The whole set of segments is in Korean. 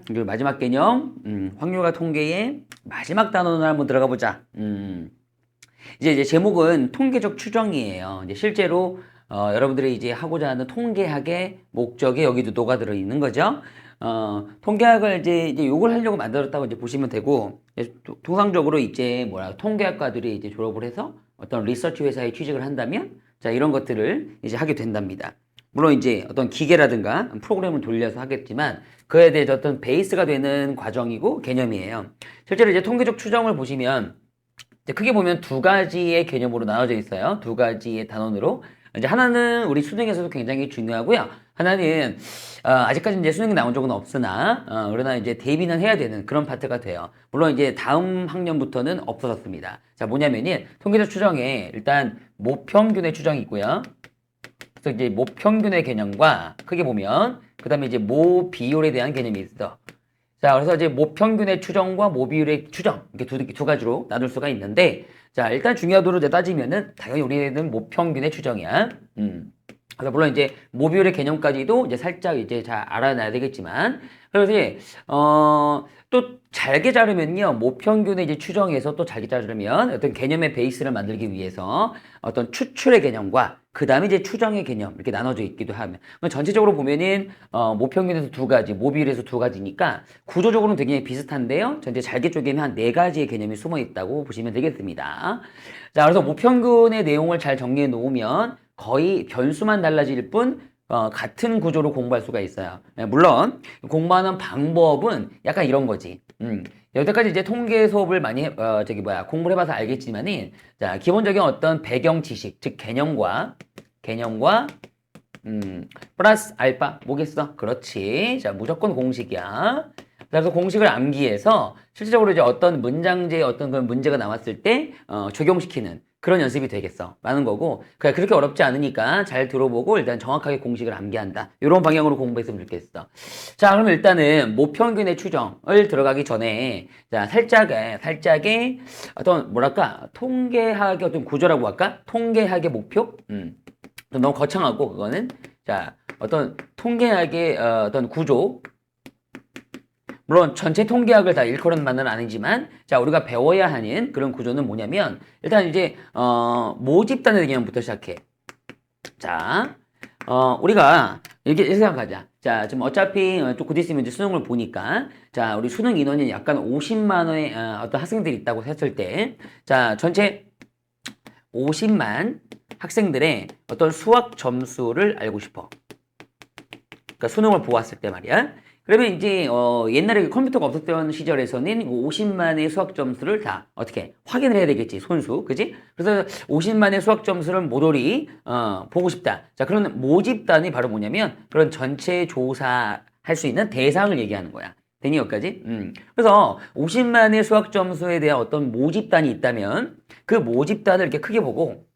그리고 마지막 개념, 확률과 통계의 마지막 단원을 한번 들어가 보자. 이제 제목은 통계적 추정이에요. 이제 실제로 여러분들이 이제 하고자 하는 통계학의 목적이 여기도 녹아들어 있는 거죠. 통계학을 이제 요걸 하려고 만들었다고 이제 보시면 되고, 통상적으로 이제 통계학과들이 이제 졸업을 해서 어떤 리서치 회사에 취직을 한다면, 자, 이런 것들을 이제 하게 된답니다. 물론 이제 어떤 기계라든가 프로그램을 돌려서 하겠지만, 그에 대해 어떤 베이스가 되는 과정이고 개념이에요. 실제로 이제 통계적 추정을 보시면, 크게 보면 두 가지의 개념으로 나눠져 있어요. 두 가지의 단원으로. 이제 하나는 우리 수능에서도 굉장히 중요하고요. 하나는 아직까지 이제 수능이 나온 적은 없으나 그러나 이제 대비는 해야 되는 그런 파트가 돼요. 물론 이제 다음 학년부터는 없어졌습니다. 자, 뭐냐면은 통계적 추정에 일단 모평균의 추정이 있고요. 그래서 이제 모평균의 개념과 크게 보면 그다음에 이제 모비율에 대한 개념이 있어. 자, 그래서 이제 모평균의 추정과 모비율의 추정 이렇게 두 가지로 나눌 수가 있는데, 자, 일단 중요도로 따지면은 당연히 우리는 모평균의 추정이야. 그래서 물론 이제 모비율의 개념까지도 이제 살짝 이제 잘 알아놔야 되겠지만, 그래서 이제 또 잘게 자르면요, 모평균의 이제 추정에서 또 잘게 자르면 어떤 개념의 베이스를 만들기 위해서 어떤 추출의 개념과 그 다음에 이제 추정의 개념 이렇게 나눠져 있기도 하면, 전체적으로 보면은 모평균에서 두 가지, 모비율에서 두 가지니까 구조적으로는 되게 비슷한데요. 전체 잘게 쪼개면 한 네 가지의 개념이 숨어 있다고 보시면 되겠습니다. 자, 그래서 모평균의 내용을 잘 정리해 놓으면 거의 변수만 달라질 뿐 같은 구조로 공부할 수가 있어요. 물론 공부하는 방법은 약간 이런 거지. 여태까지 이제 통계 수업을 많이 공부를 해봐서 알겠지만은, 자, 기본적인 어떤 배경 지식, 즉 개념과 플러스 알파 뭐겠어? 그렇지. 자, 무조건 공식이야. 그래서 공식을 암기해서 실질적으로 이제 어떤 문장제에 어떤 그런 문제가 나왔을 때 적용시키는 그런 연습이 되겠어 라는 거고, 그렇게 어렵지 않으니까 잘 들어보고 일단 정확하게 공식을 암기한다, 이런 방향으로 공부했으면 좋겠어. 자, 그럼 일단은 모평균의 추정을 들어가기 전에, 자, 살짝의 어떤 통계학의 어떤 구조라고 할까? 통계학의 목표? 좀 너무 거창하고 그거는. 자, 어떤 통계학의 어떤 구조, 물론 전체 통계학을 다 일컬은만은 아니지만, 자, 우리가 배워야 하는 그런 구조는 뭐냐면, 일단 이제 모집단의 개념부터 시작해. 자, 우리가 이렇게 생각하자. 자, 지금 어차피 또 곧 있으면 이제 수능을 보니까, 자, 우리 수능 인원이 약간 50만의 어떤 학생들이 있다고 했을 때, 자, 전체 50만 학생들의 어떤 수학 점수를 알고 싶어. 그러니까 수능을 보았을 때 말이야. 그러면 이제 옛날에 컴퓨터가 없었던 시절에서는 50만의 수학 점수를 다 어떻게 확인을 해야 되겠지, 손수, 그지? 그래서 50만의 수학 점수를 모조리 보고 싶다. 자, 그런 모집단이 바로 뭐냐면 그런 전체 조사할 수 있는 대상을 얘기하는 거야. 되니 여기까지? 그래서 50만의 수학 점수에 대한 어떤 모집단이 있다면 그 모집단을 이렇게 크게 보고,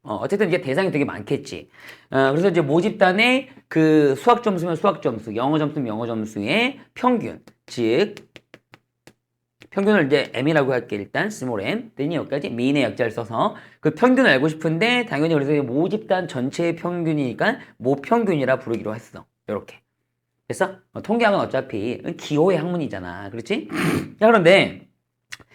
어쨌든 이제 대상이 되게 많겠지. 그래서 이제 모집단의 그 수학 점수면 수학 점수, 영어 점수면 영어 점수의 평균, 즉 평균을 이제 m이라고 할게. 일단 스몰 m, 되니 여기까지 미인의 약자를 써서 그 평균을 알고 싶은데, 당연히 그래서 모집단 전체의 평균이니까 모평균이라 부르기로 했어. 이렇게 됐어? 통계학은 어차피 기호의 학문이잖아, 그렇지? 자, 그런데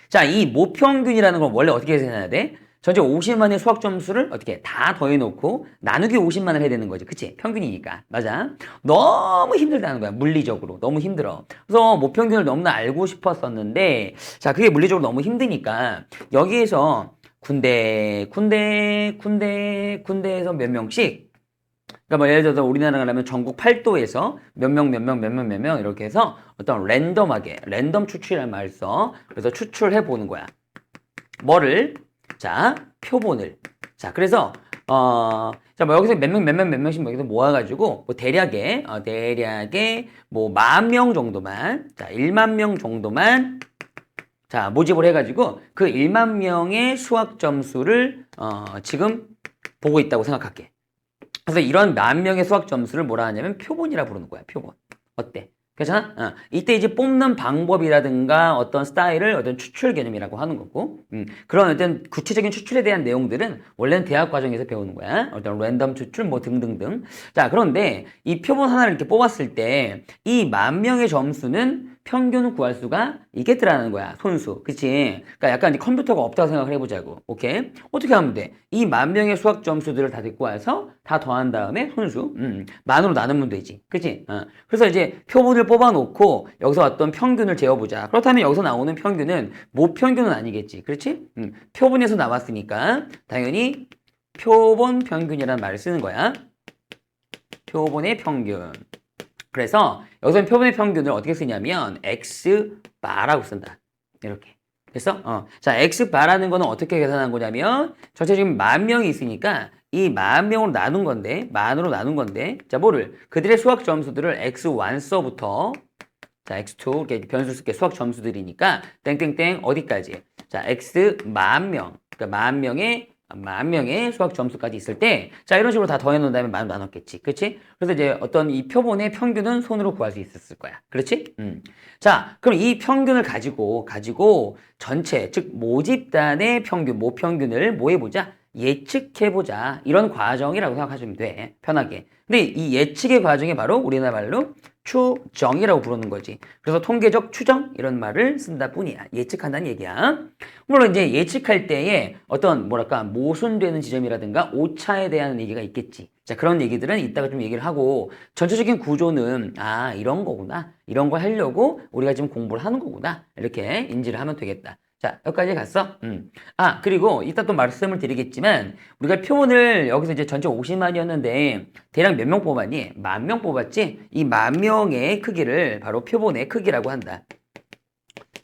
자, 이 모평균이라는 건 원래 어떻게 생각해야 돼? 전체 50만의 수학 점수를 어떻게 다 더해놓고 나누기 50만을 해야 되는 거지. 그치? 평균이니까. 맞아. 너무 힘들다는 거야. 물리적으로. 너무 힘들어. 그래서 모평균을 너무나 알고 싶었었는데, 자, 그게 물리적으로 너무 힘드니까 여기에서 군데에서 몇 명씩, 그러니까 뭐 예를 들어서 우리나라라면 전국 8도에서 몇 명 이렇게 해서 어떤 랜덤 추출이라는 말을 써. 그래서 추출해 보는 거야. 뭐를? 자, 표본을. 자, 그래서 자, 뭐 여기서 몇 명씩 여기서 모아가지고 뭐 대략의 뭐 10,000명 정도만, 자, 10,000명 정도만, 자, 모집을 해가지고 그 10,000명의 수학 점수를 지금 보고 있다고 생각할게. 그래서 이런 10,000명의 수학 점수를 뭐라 하냐면 표본이라 부르는 거야. 표본. 어때? 괜찮아? 이때 이제 뽑는 방법이라든가 어떤 스타일을 어떤 추출 개념이라고 하는 거고, 그런 어떤 구체적인 추출에 대한 내용들은 원래는 대학 과정에서 배우는 거야. 어떤 랜덤 추출 뭐 등등등. 자, 그런데 이 표본 하나를 이렇게 뽑았을 때 이 10,000명의 점수는 평균을 구할 수가 있겠더라는 거야. 손수. 그치? 그러니까 약간 이제 컴퓨터가 없다고 생각을 해보자고. 오케이? 어떻게 하면 돼? 이 10,000명의 수학 점수들을 다 데리고 와서 다 더한 다음에 손수. 만으로 나누면 되지. 그치? 그래서 이제 표본을 뽑아놓고 여기서 어떤 평균을 재어보자. 그렇다면 여기서 나오는 평균은 모평균은 아니겠지. 그렇지? 표본에서 나왔으니까 당연히 표본 평균이라는 말을 쓰는 거야. 표본의 평균. 그래서 여기서 표본의 평균을 어떻게 쓰냐면 X바라고 쓴다. 이렇게. 됐어? 자, X바라는 거는 어떻게 계산한 거냐면 전체 지금 10,000명이 있으니까 이 10,000명으로 나눈 건데 만으로 나눈 건데 자, 뭐를? 그들의 수학 점수들을 X1서부터 자, X2 이렇게 변수 쓸게 수학 점수들이니까 땡땡땡 어디까지? 자, X 10,000명. 그러니까 10,000명의 수학 점수까지 있을 때, 자, 이런 식으로 다 더해놓은 다음에 만 나눴겠지. 그치? 그래서 이제 어떤 이 표본의 평균은 손으로 구할 수 있었을 거야. 그렇지? 자, 그럼 이 평균을 가지고 전체, 즉, 모집단의 평균, 모평균을 뭐 해보자? 예측해보자. 이런 과정이라고 생각하시면 돼. 편하게. 근데 이 예측의 과정이 바로 우리나라 말로 추정이라고 부르는 거지. 그래서 통계적 추정 이런 말을 쓴다 뿐이야. 예측한다는 얘기야. 물론 이제 예측할 때에 어떤 뭐랄까 모순되는 지점이라든가 오차에 대한 얘기가 있겠지. 자, 그런 얘기들은 이따가 좀 얘기를 하고 전체적인 구조는 아, 이런 거구나. 이런 걸 하려고 우리가 지금 공부를 하는 거구나. 이렇게 인지를 하면 되겠다. 자, 여기까지 갔어? 아, 그리고 이따 또 말씀을 드리겠지만, 우리가 표본을 여기서 이제 전체 50만이었는데, 대략 몇 명 뽑았니? 10,000명 뽑았지? 이 10,000명의 크기를 바로 표본의 크기라고 한다.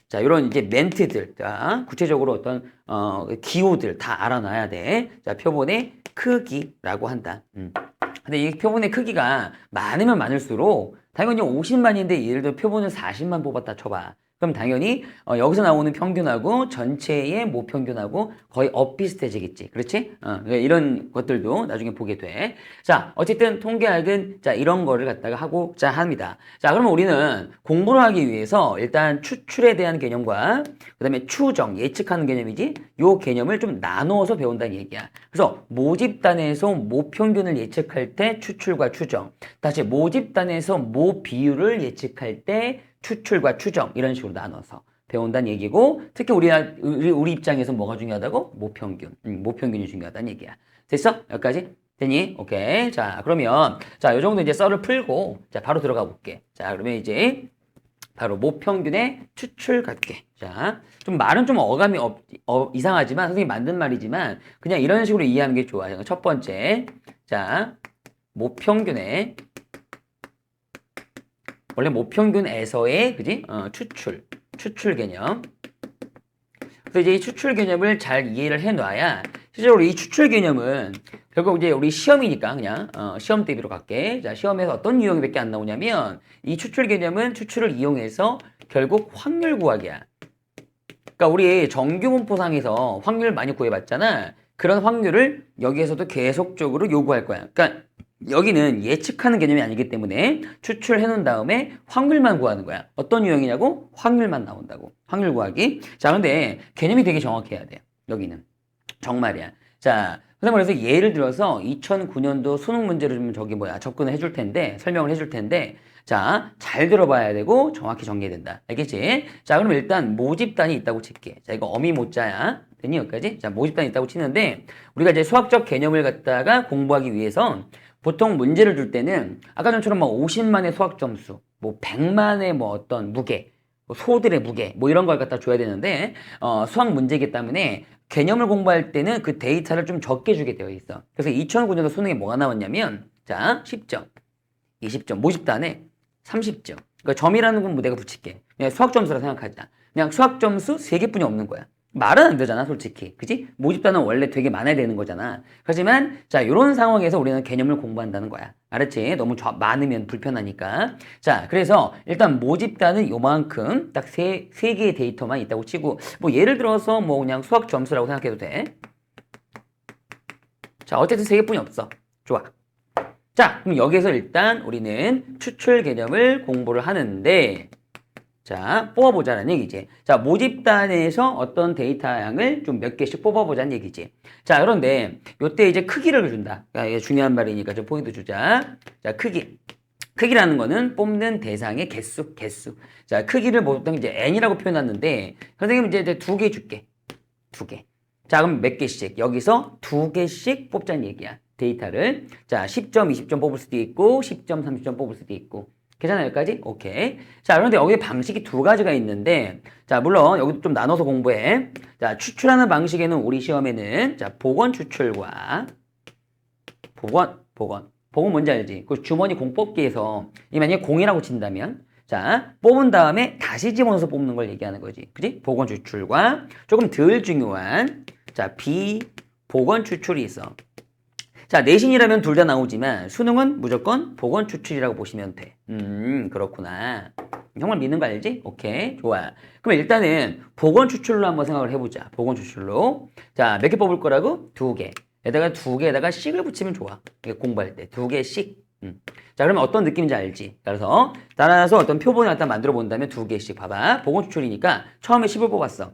자, 이런 이제 멘트들, 자, 구체적으로 어떤, 기호들 다 알아놔야 돼. 자, 표본의 크기라고 한다. 근데 이 표본의 크기가 많으면 많을수록, 당연히 50만인데 예를 들어 표본을 40만 뽑았다 쳐봐. 그럼 당연히 여기서 나오는 평균하고 전체의 모평균하고 거의 엇비슷해지겠지. 그렇지? 그러니까 이런 것들도 나중에 보게 돼. 자, 어쨌든 통계학은 자 이런 거를 갖다가 하고자 합니다. 자, 그러면 우리는 공부를 하기 위해서 일단 추출에 대한 개념과 그다음에 추정, 예측하는 개념이지. 요 개념을 좀 나누어서 배운다는 얘기야. 그래서 모집단에서 모평균을 예측할 때 추출과 추정, 다시 모집단에서 모비율을 예측할 때 추출과 추정 이런 식으로 나눠서 배운다는 얘기고 특히 우리 입장에서 뭐가 중요하다고? 모평균. 모평균이 중요하다는 얘기야. 됐어? 여기까지? 됐니? 오케이. 자, 그러면 자, 요 정도 이제 썰을 풀고 자, 바로 들어가 볼게. 자, 그러면 이제 바로 모평균의 추출 갈게. 자, 좀 말은 좀 어감이 이상하지만 선생님이 만든 말이지만 그냥 이런 식으로 이해하는 게 좋아. 첫 번째. 자, 모평균의 원래 모평균에서의 그지? 추출 개념. 그래서 이제 이 추출 개념을 잘 이해를 해놔야 실제로 이 추출 개념은 결국 이제 우리 시험이니까 그냥 시험 대비로 갈게. 자, 시험에서 어떤 유형이 몇 개 안 나오냐면 이 추출 개념은 추출을 이용해서 결국 확률 구하기야. 그러니까 우리 정규 분포상에서 확률 많이 구해봤잖아. 그런 확률을 여기에서도 계속적으로 요구할 거야. 그러니까 여기는 예측하는 개념이 아니기 때문에 추출해 놓은 다음에 확률만 구하는 거야. 어떤 유형이냐고? 확률만 나온다고. 확률 구하기. 자, 근데 개념이 되게 정확해야 돼. 여기는. 정말이야. 자, 그래서 예를 들어서 2009년도 수능 문제를 좀 접근을 해줄 텐데, 설명을 해줄 텐데, 자, 잘 들어봐야 되고 정확히 정리해야 된다. 알겠지? 자, 그럼 일단 모집단이 있다고 칠게. 자, 이거 어미 모자야. 됐니? 여기까지? 자, 모집단이 있다고 치는데, 우리가 이제 수학적 개념을 갖다가 공부하기 위해서 보통 문제를 줄 때는 아까 전처럼 뭐 50만의 수학 점수, 뭐 100만의 뭐 어떤 무게, 뭐 소들의 무게, 뭐 이런 걸 갖다 줘야 되는데, 수학 문제이기 때문에 개념을 공부할 때는 그 데이터를 좀 적게 주게 되어 있어. 그래서 2009년도 수능에 뭐가 나왔냐면, 자, 10점, 20점, 모집단에 30점. 그러니까 점이라는 건 뭐 내가 붙일게. 그냥 수학 점수라 생각하자. 그냥 수학 점수 3개뿐이 없는 거야. 말은 안 되잖아, 솔직히. 그지? 모집단은 원래 되게 많아야 되는 거잖아. 하지만, 자, 이런 상황에서 우리는 개념을 공부한다는 거야. 알았지? 너무 많으면 불편하니까. 자, 그래서 일단 모집단은 요만큼 딱 세 개의 데이터만 있다고 치고, 뭐 예를 들어서 뭐 그냥 수학 점수라고 생각해도 돼. 자, 어쨌든 3개뿐이 없어. 좋아. 자, 그럼 여기서 일단 우리는 추출 개념을 공부를 하는데, 자, 뽑아보자는 얘기지. 자, 모집단에서 어떤 데이터 양을 좀 몇 개씩 뽑아보자는 얘기지. 자, 그런데 요때 이제 크기를 준다. 그러니까 이게 중요한 말이니까 좀 포인트 주자. 자, 크기. 크기라는 거는 뽑는 대상의 개수. 자, 크기를 보통 이제 n이라고 표현했는데, 선생님 이제 두 개 줄게. 두 개. 자, 그럼 몇 개씩? 여기서 두 개씩 뽑자는 얘기야. 데이터를. 자, 10점, 20점 뽑을 수도 있고, 10점, 30점 뽑을 수도 있고. 괜찮아요, 여기까지? 오케이. 자, 그런데 여기 방식이 두 가지가 있는데, 자, 물론 여기도 좀 나눠서 공부해. 자, 추출하는 방식에는 우리 시험에는, 자, 복원 추출과, 복원 뭔지 알지? 그 주머니 공 뽑기에서, 이 만약에 공이라고 친다면, 자, 뽑은 다음에 다시 집어넣어서 뽑는 걸 얘기하는 거지. 그지? 복원 추출과 조금 덜 중요한, 자, 비복원 추출이 있어. 자, 내신이라면 둘 다 나오지만 수능은 무조건 복원 추출이라고 보시면 돼. 그렇구나. 정말 믿는 거 알지? 오케이, 좋아. 그럼 일단은 복원 추출로 한번 생각을 해보자. 복원 추출로. 자, 몇 개 뽑을 거라고? 두 개. 에다가 두 개에다가 씩을 붙이면 좋아. 공부할 때. 두 개씩. 자, 그러면 어떤 느낌인지 알지? 그래서 따라서 어떤 표본을 갖다 만들어 본다면 두 개씩 봐봐. 복원 추출이니까 처음에 10을 뽑았어.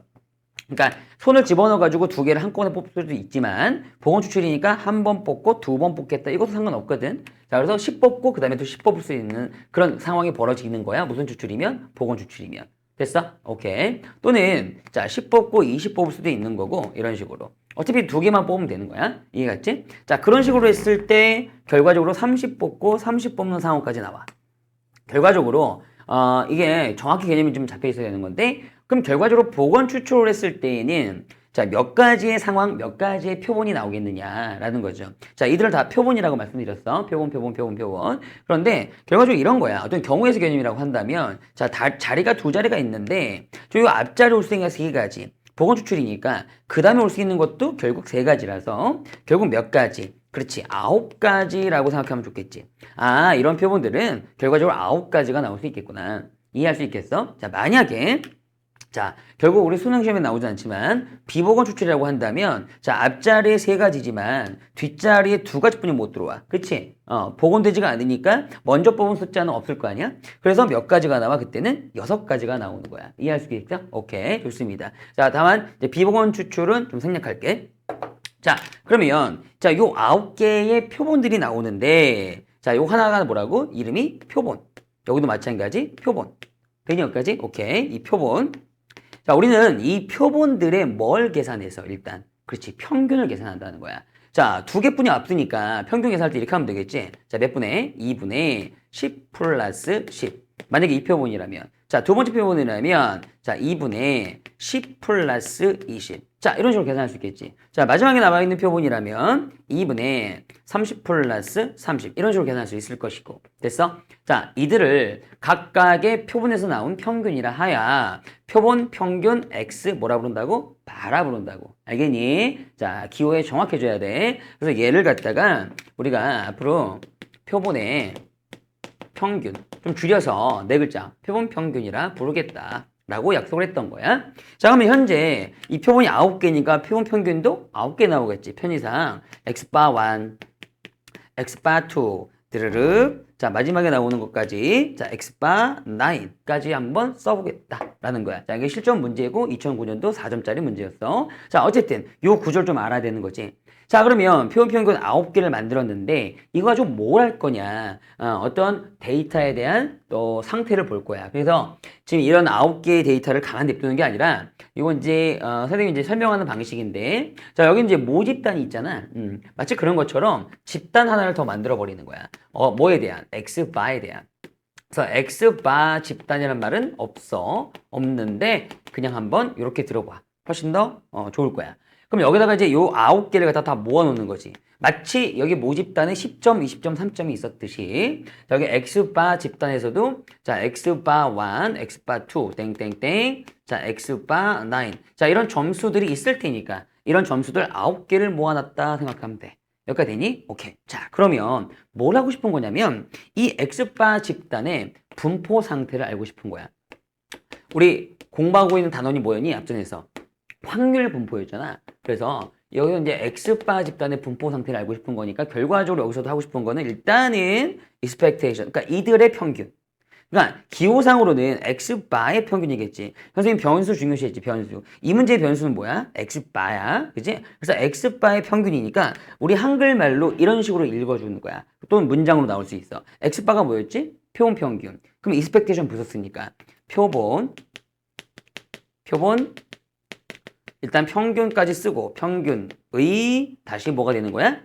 그러니까 손을 집어넣어가지고 두 개를 한꺼번에 뽑을 수도 있지만 복원 추출이니까 한 번 뽑고 두 번 뽑겠다. 이것도 상관없거든. 자, 그래서 10 뽑고 그 다음에 또 10 뽑을 수 있는 그런 상황이 벌어지는 거야. 무슨 추출이면? 복원 추출이면. 됐어? 오케이. 또는 자, 10 뽑고 20 뽑을 수도 있는 거고 이런 식으로. 어차피 두 개만 뽑으면 되는 거야. 이해갔지? 자, 그런 식으로 했을 때 결과적으로 30 뽑고 30 뽑는 상황까지 나와. 결과적으로 이게 정확히 개념이 좀 잡혀 있어야 되는 건데 그럼 결과적으로 복원 추출을 했을 때에는 자, 몇 가지의 상황, 몇 가지의 표본이 나오겠느냐라는 거죠. 자, 이들을 다 표본이라고 말씀드렸어. 표본. 그런데 결과적으로 이런 거야. 어떤 경우에서 개념이라고 한다면 자, 자리가 두 자리가 있는데 저 앞자리 올 수 있는 게 세 가지. 복원 추출이니까 그 다음에 올 수 있는 것도 결국 세 가지라서 결국 몇 가지? 그렇지. 9가지라고 생각하면 좋겠지. 아, 이런 표본들은 결과적으로 9가지가 나올 수 있겠구나. 이해할 수 있겠어? 자, 만약에 자, 결국 우리 수능 시험에 나오지 않지만 비복원 추출이라고 한다면 자, 앞자리에 세 가지지만 뒷자리에 두 가지뿐이 못 들어와. 그치? 복원되지가 않으니까 먼저 뽑은 숫자는 없을 거 아니야? 그래서 몇 가지가 나와? 그때는 6가지가 나오는 거야. 이해할 수 있겠어? 오케이, 좋습니다. 자, 다만 이제 비복원 추출은 좀 생략할게. 자, 그러면 자, 요 9개의 표본들이 나오는데 자, 요 하나가 뭐라고? 이름이 표본. 여기도 마찬가지 표본. 되니 여기까지? 오케이. 이 표본. 자, 우리는 이 표본들의 뭘 계산해서 일단 그렇지 평균을 계산한다는 거야. 자, 두 개뿐이 없으니까 평균 계산할 때 이렇게 하면 되겠지. 자, 몇 분의? 2분의 10 플러스 10. 만약에 이 표본이라면 자, 두 번째 표본이라면 자, 2분의 10 플러스 20. 자, 이런 식으로 계산할 수 있겠지. 자, 마지막에 남아있는 표본이라면 2분의 30 플러스 30. 이런 식으로 계산할 수 있을 것이고. 됐어? 자, 이들을 각각의 표본에서 나온 평균이라 하야 표본 평균 X 뭐라 부른다고? 바라 부른다고. 알겠니? 자, 기호에 정확해줘야 돼. 그래서 얘를 갖다가 우리가 앞으로 표본의 평균 좀 줄여서 네 글자 표본 평균이라 부르겠다 라고 약속을 했던 거야. 자, 그러면 현재 이 표본이 9개니까 표본 평균도 9개 나오겠지. 편의상 X바 1, X바 2 드르륵. 자, 마지막에 나오는 것까지 자, X바 9까지 한번 써보겠다라는 거야. 자, 이게 실전 문제고 2009년도 4점짜리 문제였어. 자, 어쨌든 요 구조를 좀 알아야 되는 거지. 자, 그러면 표본 평균 9개를 만들었는데 이거 가지고 뭘 할 거냐? 어떤 데이터에 대한 또 상태를 볼 거야. 그래서 지금 이런 9개의 데이터를 가만히 냅두는 게 아니라 이건 이제 선생님이 이제 설명하는 방식인데 자, 여기 이제 모집단이 있잖아. 마치 그런 것처럼 집단 하나를 더 만들어 버리는 거야. 뭐에 대한? X바에 대한. 그래서 X바 집단이라는 말은 없는데 그냥 한번 이렇게 들어봐. 훨씬 더 좋을 거야. 그럼 여기다가 이제 요 9개를 갖다 다 모아놓는 거지. 마치 여기 모집단에 10점, 20점, 3점이 있었듯이 여기 X바 집단에서도 자, X바 1, X바 2, 땡땡땡, 자, X바 9. 자, 이런 점수들이 있을 테니까 이런 점수들 9개를 모아놨다 생각하면 돼. 여기까지 되니? 오케이. 자, 그러면 뭘 하고 싶은 거냐면 이 X바 집단의 분포 상태를 알고 싶은 거야. 우리 공부하고 있는 단원이 뭐였니? 앞전에서 확률 분포였잖아. 그래서 여기서 이제 X바 집단의 분포 상태를 알고 싶은 거니까 결과적으로 여기서도 하고 싶은 거는 일단은 expectation, 그러니까 이들의 평균. 그러니까 기호상으로는 X바의 평균이겠지. 선생님 변수 중요시했지, 변수. 이 문제의 변수는 뭐야? X바야. 그지? 그래서 X바의 평균이니까 우리 한글말로 이런 식으로 읽어주는 거야. 또는 문장으로 나올 수 있어. X바가 뭐였지? 표본 평균. 그럼 expectation 부쉈으니까 표본 일단 평균까지 쓰고 평균의 다시 뭐가 되는 거야?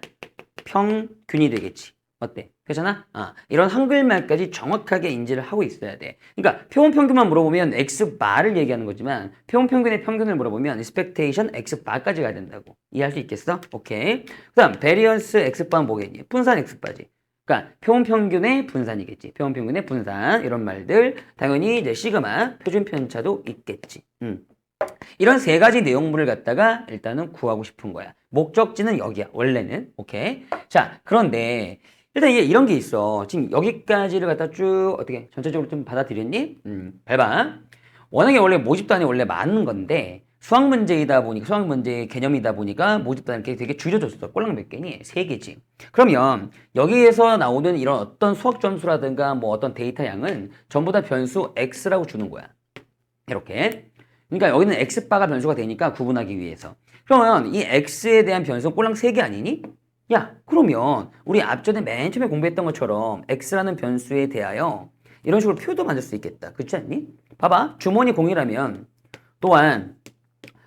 평균이 되겠지. 어때? 괜찮아? 이런 한글말까지 정확하게 인지를 하고 있어야 돼. 그러니까 표본 평균만 물어보면 X바를 얘기하는 거지만 표본 평균의 평균을 물어보면 expectation X바까지 가야 된다고. 이해할 수 있겠어? 오케이. 그 다음 variance X바는 뭐겠니? 분산 X바지. 그러니까 표본 평균의 분산이겠지. 표본 평균의 분산 이런 말들 당연히 이제 시그마 표준 편차도 있겠지. 이런 세 가지 내용물을 갖다가 일단은 구하고 싶은 거야. 목적지는 여기야. 원래는. 오케이. 자, 그런데 일단 이게 이런 게 있어. 지금 여기까지를 갖다 쭉 어떻게 전체적으로 좀 받아들였니? 밟아. 워낙에 원래 모집단이 원래 많은 건데 수학 문제이다 보니까 수학 문제 개념이다 보니까 모집단이 이렇게 되게 줄여줬어. 꼴랑 몇 개니? 3개지. 그러면 여기에서 나오는 이런 어떤 수학 점수라든가 뭐 어떤 데이터 양은 전부 다 변수 x라고 주는 거야. 이렇게. 그러니까 여기는 x바가 변수가 되니까 구분하기 위해서. 그러면 이 x에 대한 변수는 꼴랑 3개 아니니? 야, 그러면 우리 앞전에 맨 처음에 공부했던 것처럼 x라는 변수에 대하여 이런 식으로 표도 만들 수 있겠다. 그렇지 않니? 봐봐. 주머니 공이라면 또한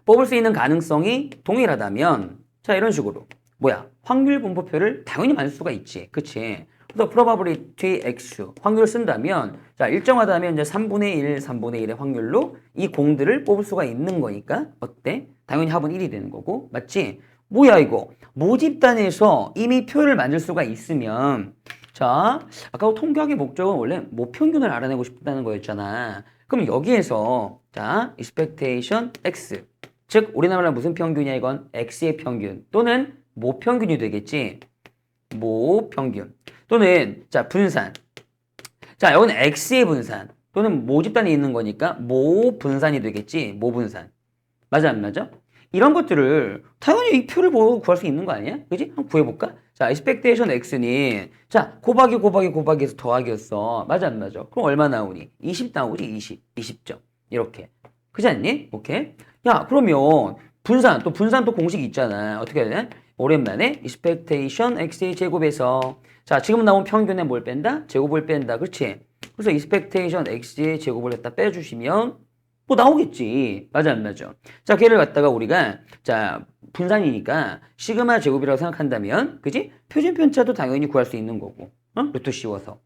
뽑을 수 있는 가능성이 동일하다면 자, 이런 식으로 뭐야? 확률 분포표를 당연히 만들 수가 있지. 그치? 그래서 probability x 확률을 쓴다면 자, 일정하다면 이제 3분의 1, 3분의 1의 확률로 이 공들을 뽑을 수가 있는 거니까 어때? 당연히 합은 1이 되는 거고. 맞지? 뭐야 이거? 모집단에서 이미 표를 만들 수가 있으면 자, 아까 통계학의 목적은 원래 모평균을 알아내고 싶다는 거였잖아. 그럼 여기에서 자, expectation x 즉 우리나라는 무슨 평균이야 이건? x의 평균 또는 모평균이 되겠지. 모평균 또는 자 분산 자 여기는 x의 분산 또는 모집단에 있는 거니까 모분산이 되겠지. 모분산 맞아 안 맞아? 이런 것들을 당연히 이 표를 보고 구할 수 있는 거 아니야? 그지? 한번 구해볼까? 자 expectation x는 자 곱하기에서 더하기였어. 맞아 안 맞아? 그럼 얼마 나오니? 20 나오지. 20점 이렇게 그지 않니? 오케이. 야 그러면 분산 또 공식이 있잖아. 어떻게 해야 돼? 오랜만에 expectation x의 제곱에서 자 지금 나온 평균에 뭘 뺀다? 제곱을 뺀다. 그렇지? 그래서 expectation x의 제곱을 갖다 빼주시면 뭐 나오겠지. 맞아 안 맞아? 자 걔를 갖다가 우리가 자 분산이니까 시그마 제곱이라고 생각한다면 그지? 표준 편차도 당연히 구할 수 있는 거고 루트 씌워서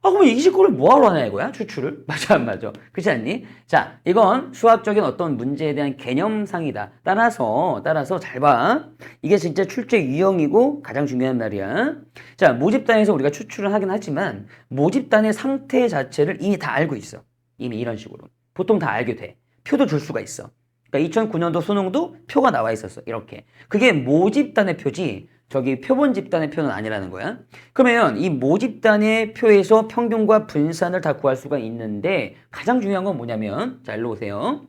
그러면 이 식구를 뭐하러 하냐 이거야? 추출을? 맞아 안 맞아? 그렇지 않니? 자, 이건 수학적인 어떤 문제에 대한 개념상이다. 따라서 잘 봐. 이게 진짜 출제 유형이고 가장 중요한 말이야. 자, 모집단에서 우리가 추출을 하긴 하지만 모집단의 상태 자체를 이미 다 알고 있어. 이미 이런 식으로. 보통 다 알게 돼. 표도 줄 수가 있어. 그러니까 2009년도 수능도 표가 나와 있었어. 이렇게. 그게 모집단의 표지 저기 표본 집단의 표는 아니라는 거야. 그러면 이 모집단의 표에서 평균과 분산을 다 구할 수가 있는데 가장 중요한 건 뭐냐면 자 일로 오세요.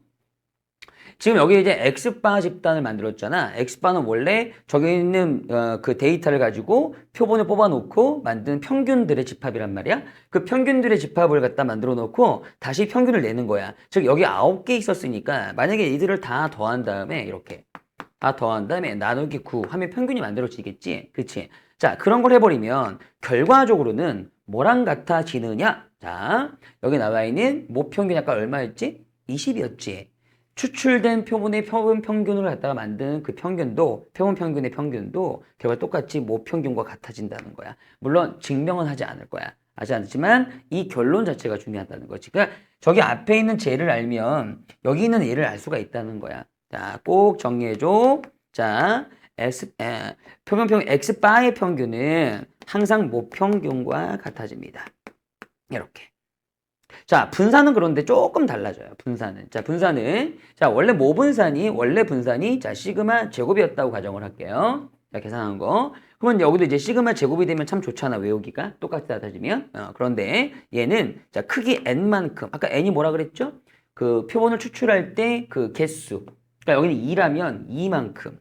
지금 여기 이제 X바 집단을 만들었잖아. X바는 원래 저기 있는 그 데이터를 가지고 표본을 뽑아놓고 만든 평균들의 집합이란 말이야. 그 평균들의 집합을 갖다 만들어 놓고 다시 평균을 내는 거야. 즉 여기 9개 있었으니까 만약에 이들을 다 더한 다음에 이렇게 다 더한 다음에 나누기 9 하면 평균이 만들어지겠지. 그치? 자, 그런 걸 해버리면 결과적으로는 뭐랑 같아지느냐? 자, 여기 나와 있는 모평균이 아까 얼마였지? 20이었지. 추출된 표본의 표본 평균을 갖다가 만든 그 평균도 표본 평균의 평균도 결과 똑같이 모평균과 같아진다는 거야. 물론 증명은 하지 않을 거야. 하지 않지만 이 결론 자체가 중요하다는 거지. 그러니까 저기 앞에 있는 쟤를 알면 여기 있는 얘를 알 수가 있다는 거야. 자, 꼭 정리해줘. 자, X바의 평균은 항상 모평균과 같아집니다. 이렇게. 자, 분산은 그런데 조금 달라져요. 분산은. 자, 원래 원래 분산이, 자, 시그마 제곱이었다고 가정을 할게요. 자, 계산한 거. 그러면 여기도 이제 시그마 제곱이 되면 참 좋잖아, 외우기가. 똑같이 따지면. 그런데 얘는, 자, 크기 n만큼. 아까 n이 뭐라 그랬죠? 그 표본을 추출할 때 그 개수. 그러니까 여기는 2라면 2만큼.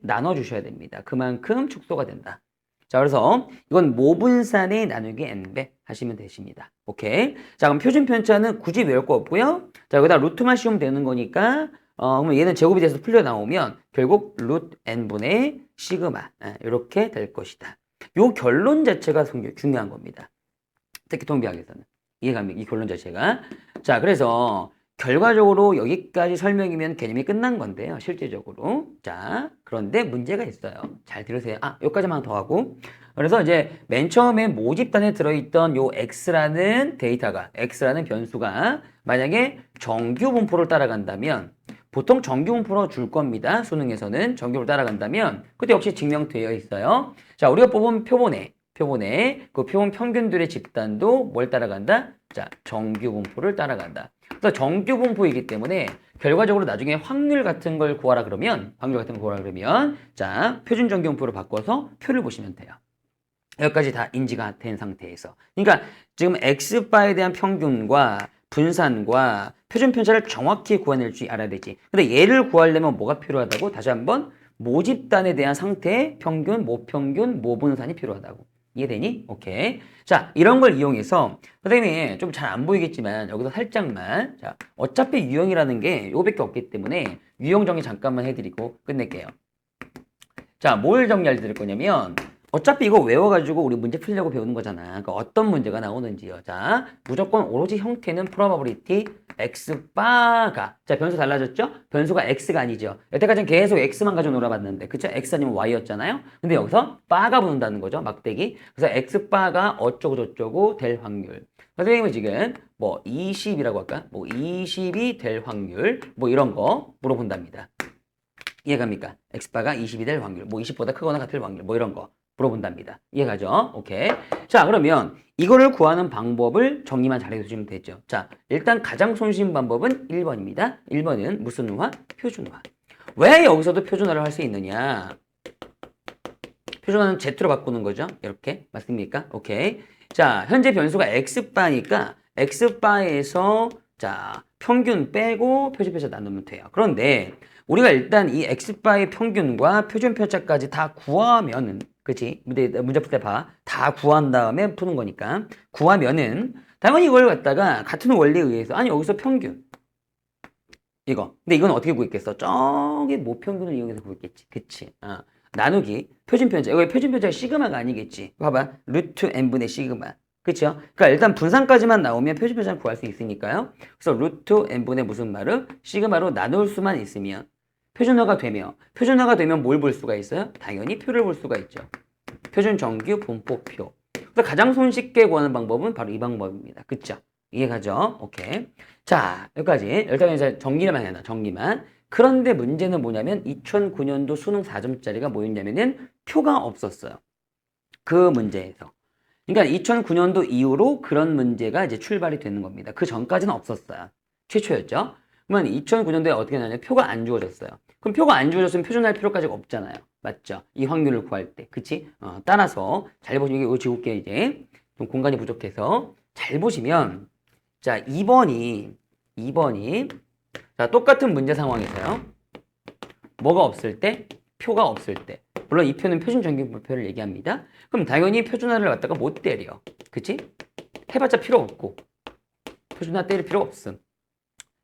나눠주셔야 됩니다. 그만큼 축소가 된다. 자, 그래서 이건 모분산의 나누기 n배 하시면 되십니다. 오케이. 자, 그럼 표준 편차는 굳이 외울 거 없고요. 자, 여기다 루트만 씌우면 되는 거니까, 그러면 얘는 제곱이 돼서 풀려 나오면 결국 루트 n분의 시그마. 이렇게 될 것이다. 요 결론 자체가 중요한 겁니다. 특히 통비학에서는. 이해갑니까? 이 결론 자체가. 자, 그래서 결과적으로 여기까지 설명이면 개념이 끝난 건데요. 실제적으로. 자, 그런데 문제가 있어요. 잘 들으세요. 여기까지만 더 하고. 그래서 이제 맨 처음에 모집단에 들어있던 요 x라는 데이터가, x라는 변수가 만약에 정규 분포를 따라간다면 보통 정규 분포로 줄 겁니다. 수능에서는 정규로 따라간다면 그때 역시 증명되어 있어요. 자, 우리가 뽑은 표본에 그 표본 평균들의 집단도 뭘 따라간다? 자, 정규 분포를 따라간다. 그래서 정규 분포이기 때문에 결과적으로 나중에 확률 같은 걸 구하라 그러면 자, 표준 정규 분포로 바꿔서 표를 보시면 돼요. 여기까지 다 인지가 된 상태에서. 그러니까 지금 x바에 대한 평균과 분산과 표준 편차를 정확히 구해낼 줄 알아야 되지. 근데 얘를 구하려면 뭐가 필요하다고? 다시 한번 모집단에 대한 상태의 평균, 모평균, 모분산이 필요하다고. 이해되니? 오케이. 자, 이런 걸 이용해서 선생님이 좀 잘 안 보이겠지만 여기서 살짝만, 자, 어차피 유형이라는 게 요밖에 없기 때문에 유형 정리 잠깐만 해드리고 끝낼게요. 자, 뭘 정리할 드릴 거냐면 어차피 이거 외워가지고 우리 문제 풀려고 배우는 거잖아. 그러니까 어떤 문제가 나오는지요. 자, 무조건 오로지 형태는 probability x바가, 자, 변수 달라졌죠? 변수가 x가 아니죠. 여태까지는 계속 x만 가지고 놀아봤는데, 그쵸? x 아니면 y였잖아요. 근데 여기서 바가 붙는다는 거죠. 막대기. 그래서 x바가 어쩌고 저쩌고 될 확률. 선생님은 지금 뭐 20이라고 할까? 뭐 20이 될 확률, 뭐 이런 거 물어본답니다. 이해갑니까? x바가 20이 될 확률, 뭐 20보다 크거나 같을 확률, 뭐 이런 거 물어본답니다. 이해가죠? 오케이. 자, 그러면 이거를 구하는 방법을 정리만 잘해주시면 되죠. 자, 일단 가장 손쉬운 방법은 1번입니다. 1번은 무슨 우화? 표준화. 왜 여기서도 표준화를 할 수 있느냐? 표준화는 Z로 바꾸는 거죠. 이렇게. 맞습니까? 오케이. 자, 현재 변수가 x바니까 x바에서 자, 평균 빼고 표준 편차 나누면 돼요. 그런데 우리가 일단 이 x바의 평균과 표준 편차까지 다 구하면은, 그치? 문제 풀 때 봐. 다 구한 다음에 푸는 거니까. 구하면은, 당연히 이걸 갖다가 같은 원리에 의해서, 아니, 여기서 평균. 이거. 근데 이건 어떻게 구했겠어? 저기 모평균을 이용해서 구했겠지. 그치? 나누기. 표준 편차. 여기 표준 편차가 시그마가 아니겠지. 봐봐. 루트 n분의 시그마. 그쵸? 그러니까 일단 분산까지만 나오면 표준 편차를 구할 수 있으니까요. 그래서 루트 n분의 무슨 말은? 시그마로 나눌 수만 있으면 표준화가 되면 뭘 볼 수가 있어요? 당연히 표를 볼 수가 있죠. 표준 정규 분포표. 그래서 가장 손쉽게 구하는 방법은 바로 이 방법입니다. 그쵸? 이해가죠? 오케이. 자, 여기까지. 일단 이제 정리만 해놔. 정리만. 그런데 문제는 뭐냐면 2009년도 수능 4점짜리가 뭐였냐면은 표가 없었어요. 그 문제에서. 그러니까 2009년도 이후로 그런 문제가 이제 출발이 되는 겁니다. 그 전까지는 없었어요. 최초였죠. 그러면 2009년도에 어떻게 나냐면 표가 안 주어졌어요. 그럼 표가 안 주어졌으면 표준할 필요까지 없잖아요. 맞죠? 이 확률을 구할 때. 그치? 따라서 잘 보시면 이게 지울게 이제 좀 공간이 부족해서 잘 보시면 자, 2번이 자, 똑같은 문제 상황에서요. 뭐가 없을 때? 표가 없을 때. 물론 이 표는 표준 정규분포를 얘기합니다. 그럼 당연히 표준화를 갖다가 못 때려. 그치? 해봤자 필요 없고. 표준화 때릴 필요 없음.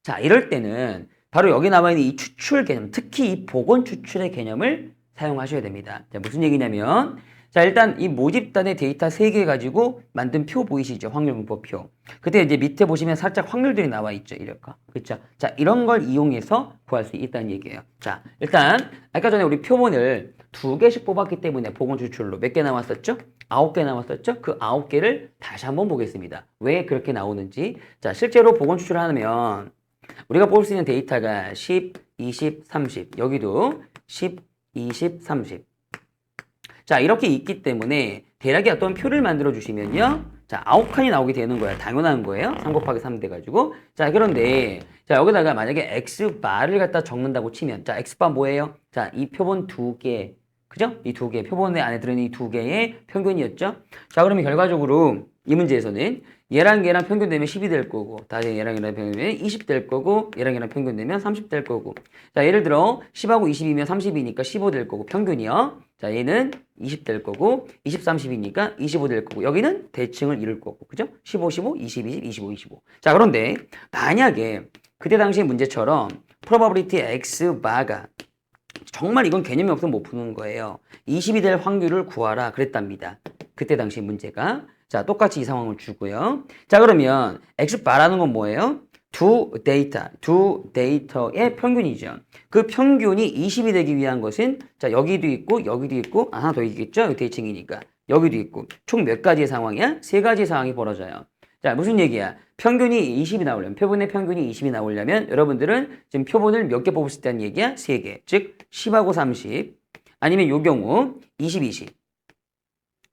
자, 이럴 때는 바로 여기 나와 있는 이 추출 개념, 특히 이 복원 추출의 개념을 사용하셔야 됩니다. 자, 무슨 얘기냐면, 자, 일단 이 모집단의 데이터 3개 가지고 만든 표 보이시죠? 확률 분포표. 그때 이제 밑에 보시면 살짝 확률들이 나와 있죠. 이럴까? 그쵸? 자, 이런 걸 이용해서 구할 수 있다는 얘기예요. 자, 일단, 아까 전에 우리 표본을 2개씩 뽑았기 때문에 복원 추출로 몇 개 나왔었죠? 9개 나왔었죠? 그 9개를 다시 한번 보겠습니다. 왜 그렇게 나오는지. 자, 실제로 복원 추출을 하면 우리가 뽑을 수 있는 데이터가 10, 20, 30. 여기도 10, 20, 30. 자, 이렇게 있기 때문에 대략의 어떤 표를 만들어 주시면요. 자, 9칸이 나오게 되는 거야. 당연한 거예요. 3 곱하기 3 돼가지고. 자, 그런데 자, 여기다가 만약에 x바를 갖다 적는다고 치면 자, x바 뭐예요? 자, 이 표본 2개. 그죠? 이 2개. 표본 안에 들어있는 이 2개의 평균이었죠? 자, 그러면 결과적으로 이 문제에서는 얘랑 얘랑 평균 되면 10이 될 거고, 다시 얘랑 얘랑 평균 되면 20 될 거고, 얘랑 얘랑 평균 되면 30 될 거고. 자, 예를 들어 10하고 20이면 30이니까 15 될 거고, 평균이요. 자, 얘는 20 될 거고, 20, 30이니까 25 될 거고, 여기는 대칭을 이룰 거고, 그죠? 15, 15, 20, 20, 25, 25. 자, 그런데 만약에 그때 당시 문제처럼 probability x 바가 정말 이건 개념이 없으면 못 푸는 거예요. 20이 될 확률을 구하라 그랬답니다. 그때 당시 문제가. 자, 똑같이 이 상황을 주고요. 자, 그러면 X바라는 건 뭐예요? 두 데이터의 평균이죠. 그 평균이 20이 되기 위한 것은 자, 여기도 있고 여기도 있고 하나 더 있겠죠? 여기 대칭이니까. 여기도 있고 총 몇 가지의 상황이야? 세 가지 상황이 벌어져요. 자, 무슨 얘기야? 평균이 20이 나오려면, 표본의 평균이 20이 나오려면 여러분들은 지금 표본을 몇 개 뽑을 수 있다는 얘기야? 3개. 즉 10하고 30 아니면 요 경우 20, 20.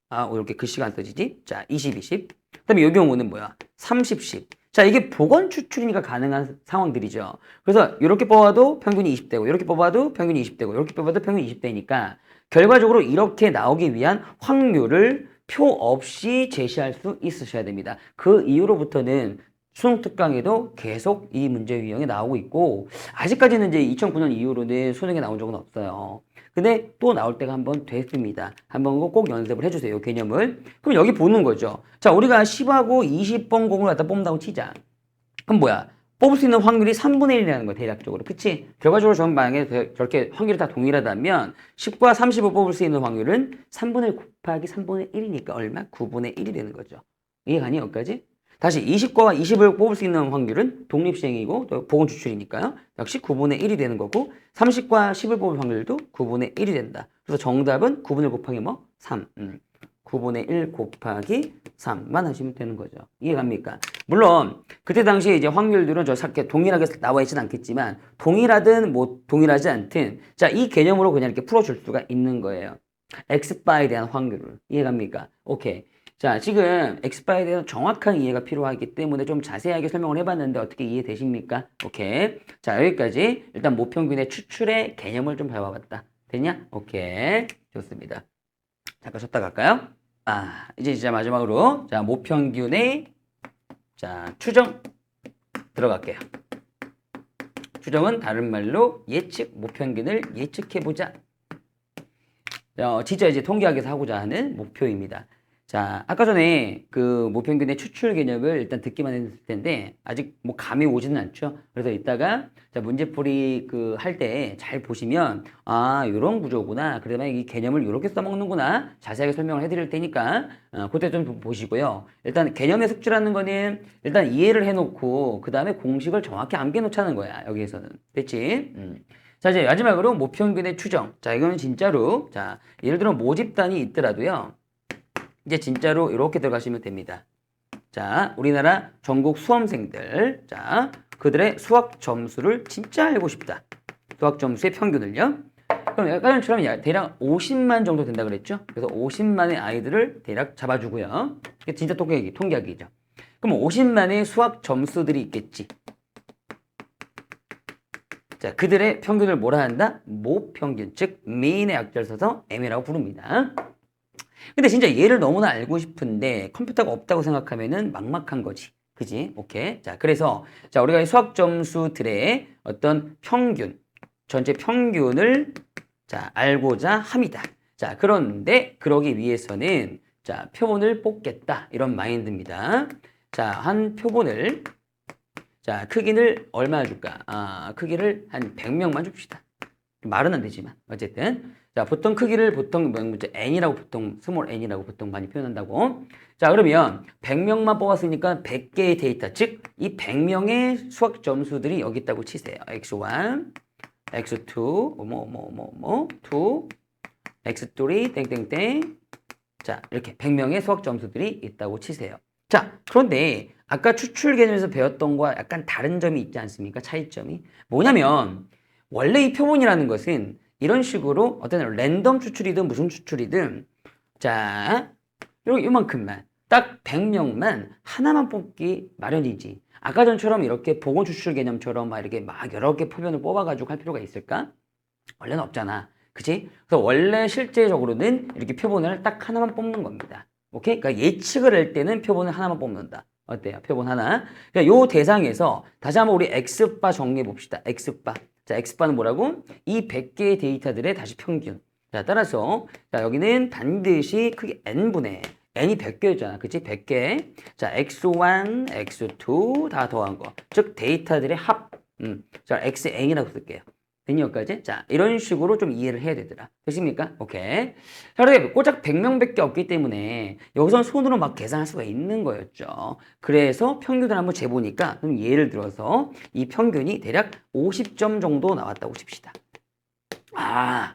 아, 이렇게 글씨가 안 써지지? 자, 20, 20. 그 다음에 요 경우는 뭐야? 30, 10. 자, 이게 복원 추출이니까 가능한 상황들이죠. 그래서 이렇게 뽑아도 평균이 20대고, 이렇게 뽑아도 평균이 20대고, 이렇게 뽑아도 평균이 20대니까 결과적으로 이렇게 나오기 위한 확률을 표 없이 제시할 수 있으셔야 됩니다. 그 이후로부터는 수능 특강에도 계속 이 문제 유형이 나오고 있고, 아직까지는 이제 2009년 이후로는 수능에 나온 적은 없어요. 근데 또 나올 때가 한번 됐습니다. 한번 꼭 연습을 해주세요, 개념을. 그럼 여기 보는 거죠. 자, 우리가 10하고 20번 공을 갖다 뽑는다고 치자. 그럼 뭐야? 뽑을 수 있는 확률이 3분의 1이라는 거야, 대략적으로. 그치? 결과적으로 저는 만약에 저렇게 확률이 다 동일하다면 10과 30을 뽑을 수 있는 확률은 3분의 1 곱하기 3분의 1이니까 얼마? 9분의 1이 되는 거죠. 이해가니, 여기까지? 다시 20과 20을 뽑을 수 있는 확률은 독립시행이고 또 보건 추출이니까요. 역시 9분의 1이 되는 거고 30과 10을 뽑을 확률도 9분의 1이 된다. 그래서 정답은 9분의 1 곱하기 뭐? 3. 9분의 1 곱하기 3만 하시면 되는 거죠. 이해갑니까? 물론 그때 당시에 이제 확률들은 저렇게 동일하게 나와 있지는 않겠지만 동일하든 뭐 동일하지 않든 자, 이 개념으로 그냥 이렇게 풀어줄 수가 있는 거예요. x바에 대한 확률을. 이해갑니까? 오케이. 자, 지금 x바에 대해서 정확한 이해가 필요하기 때문에 좀 자세하게 설명을 해봤는데 어떻게 이해되십니까? 오케이. 자, 여기까지 일단 모평균의 추출의 개념을 좀 배워봤다. 됐냐? 오케이. 좋습니다. 잠깐 쉬었다 갈까요? 아, 이제 진짜 마지막으로 자, 모평균의 자, 추정 들어갈게요. 추정은 다른 말로 예측, 모평균을 예측해보자. 진짜 이제 통계학에서 하고자 하는 목표입니다. 자, 아까 전에 그 모평균의 추출 개념을 일단 듣기만 했을 텐데 아직 뭐 감이 오지는 않죠. 그래서 이따가 자, 문제풀이 그 할 때 잘 보시면 아, 요런 구조구나. 그러면 이 개념을 이렇게 써먹는구나. 자세하게 설명을 해드릴 테니까 그때 좀 보시고요. 일단 개념의 숙지라는 거는 일단 이해를 해놓고 그 다음에 공식을 정확히 암기해놓자는 거야. 여기에서는. 됐지? 자, 이제 마지막으로 모평균의 추정. 자, 이거는 진짜로 자, 예를 들어 모집단이 있더라도요. 이제 진짜로 이렇게 들어가시면 됩니다. 자, 우리나라 전국 수험생들, 자, 그들의 수학 점수를 진짜 알고 싶다. 수학 점수의 평균을요. 그럼 아까 전처럼 대략 50만 정도 된다 그랬죠? 그래서 50만의 아이들을 대략 잡아주고요. 이게 진짜 통계학이죠. 그럼 50만의 수학 점수들이 있겠지. 자, 그들의 평균을 뭐라 한다? 모평균, 즉 mean의 약자를 써서 M이라고 부릅니다. 근데 진짜 얘를 너무나 알고 싶은데 컴퓨터가 없다고 생각하면은 막막한 거지. 그지? 오케이. 자, 그래서 자, 우리가 이 수학 점수들의 어떤 평균, 전체 평균을 자, 알고자 합니다. 자, 그런데 그러기 위해서는 자, 표본을 뽑겠다. 이런 마인드입니다. 자, 한 표본을 자, 크기를 얼마나 줄까? 아, 크기를 한 100명만 줍시다. 말은 안 되지만 어쨌든 자, 보통 크기를 보통 n이라고 보통 스몰 n이라고 보통 많이 표현한다고. 자, 그러면 100명만 뽑았으니까 100개의 데이터, 즉 이 100명의 수학 점수들이 여기 있다고 치세요. x1, x2, 2, x3 땡땡땡. 자, 이렇게 100명의 수학 점수들이 있다고 치세요. 자, 그런데 아까 추출 개념에서 배웠던 거와 약간 다른 점이 있지 않습니까? 차이점이 뭐냐면 원래 이 표본이라는 것은 이런 식으로 어떤 랜덤 추출이든 무슨 추출이든 자, 요만큼만 딱 100명만 하나만 뽑기 마련이지. 아까 전처럼 이렇게 보건 추출 개념처럼 막 이렇게 막 여러 개 표본을 뽑아가지고 할 필요가 있을까? 원래는 없잖아. 그치? 그래서 원래 실제적으로는 이렇게 표본을 딱 하나만 뽑는 겁니다. 오케이? 그러니까 예측을 할 때는 표본을 하나만 뽑는다. 어때요? 표본 하나. 그러니까 요 대상에서 다시 한번 우리 X바 정리해 봅시다. X바. 자, X바는 뭐라고? 이 100개의 데이터들의 다시 평균. 자, 따라서 자, 여기는 반드시 크게 n분의 n이 100개였잖아. 그치? 100개. 자, x1, x2 다 더한 거. 즉 데이터들의 합. 자, xn이라고 쓸게요. 됐니 여기까지? 자, 이런 식으로 좀 이해를 해야 되더라. 됐습니까? 오케이. 자, 그런데 꼬작 100명밖에 없기 때문에 여기서 손으로 막 계산할 수가 있는 거였죠. 그래서 평균을 한번 재보니까 그럼 예를 들어서 이 평균이 대략 50점 정도 나왔다고 칩시다. 아,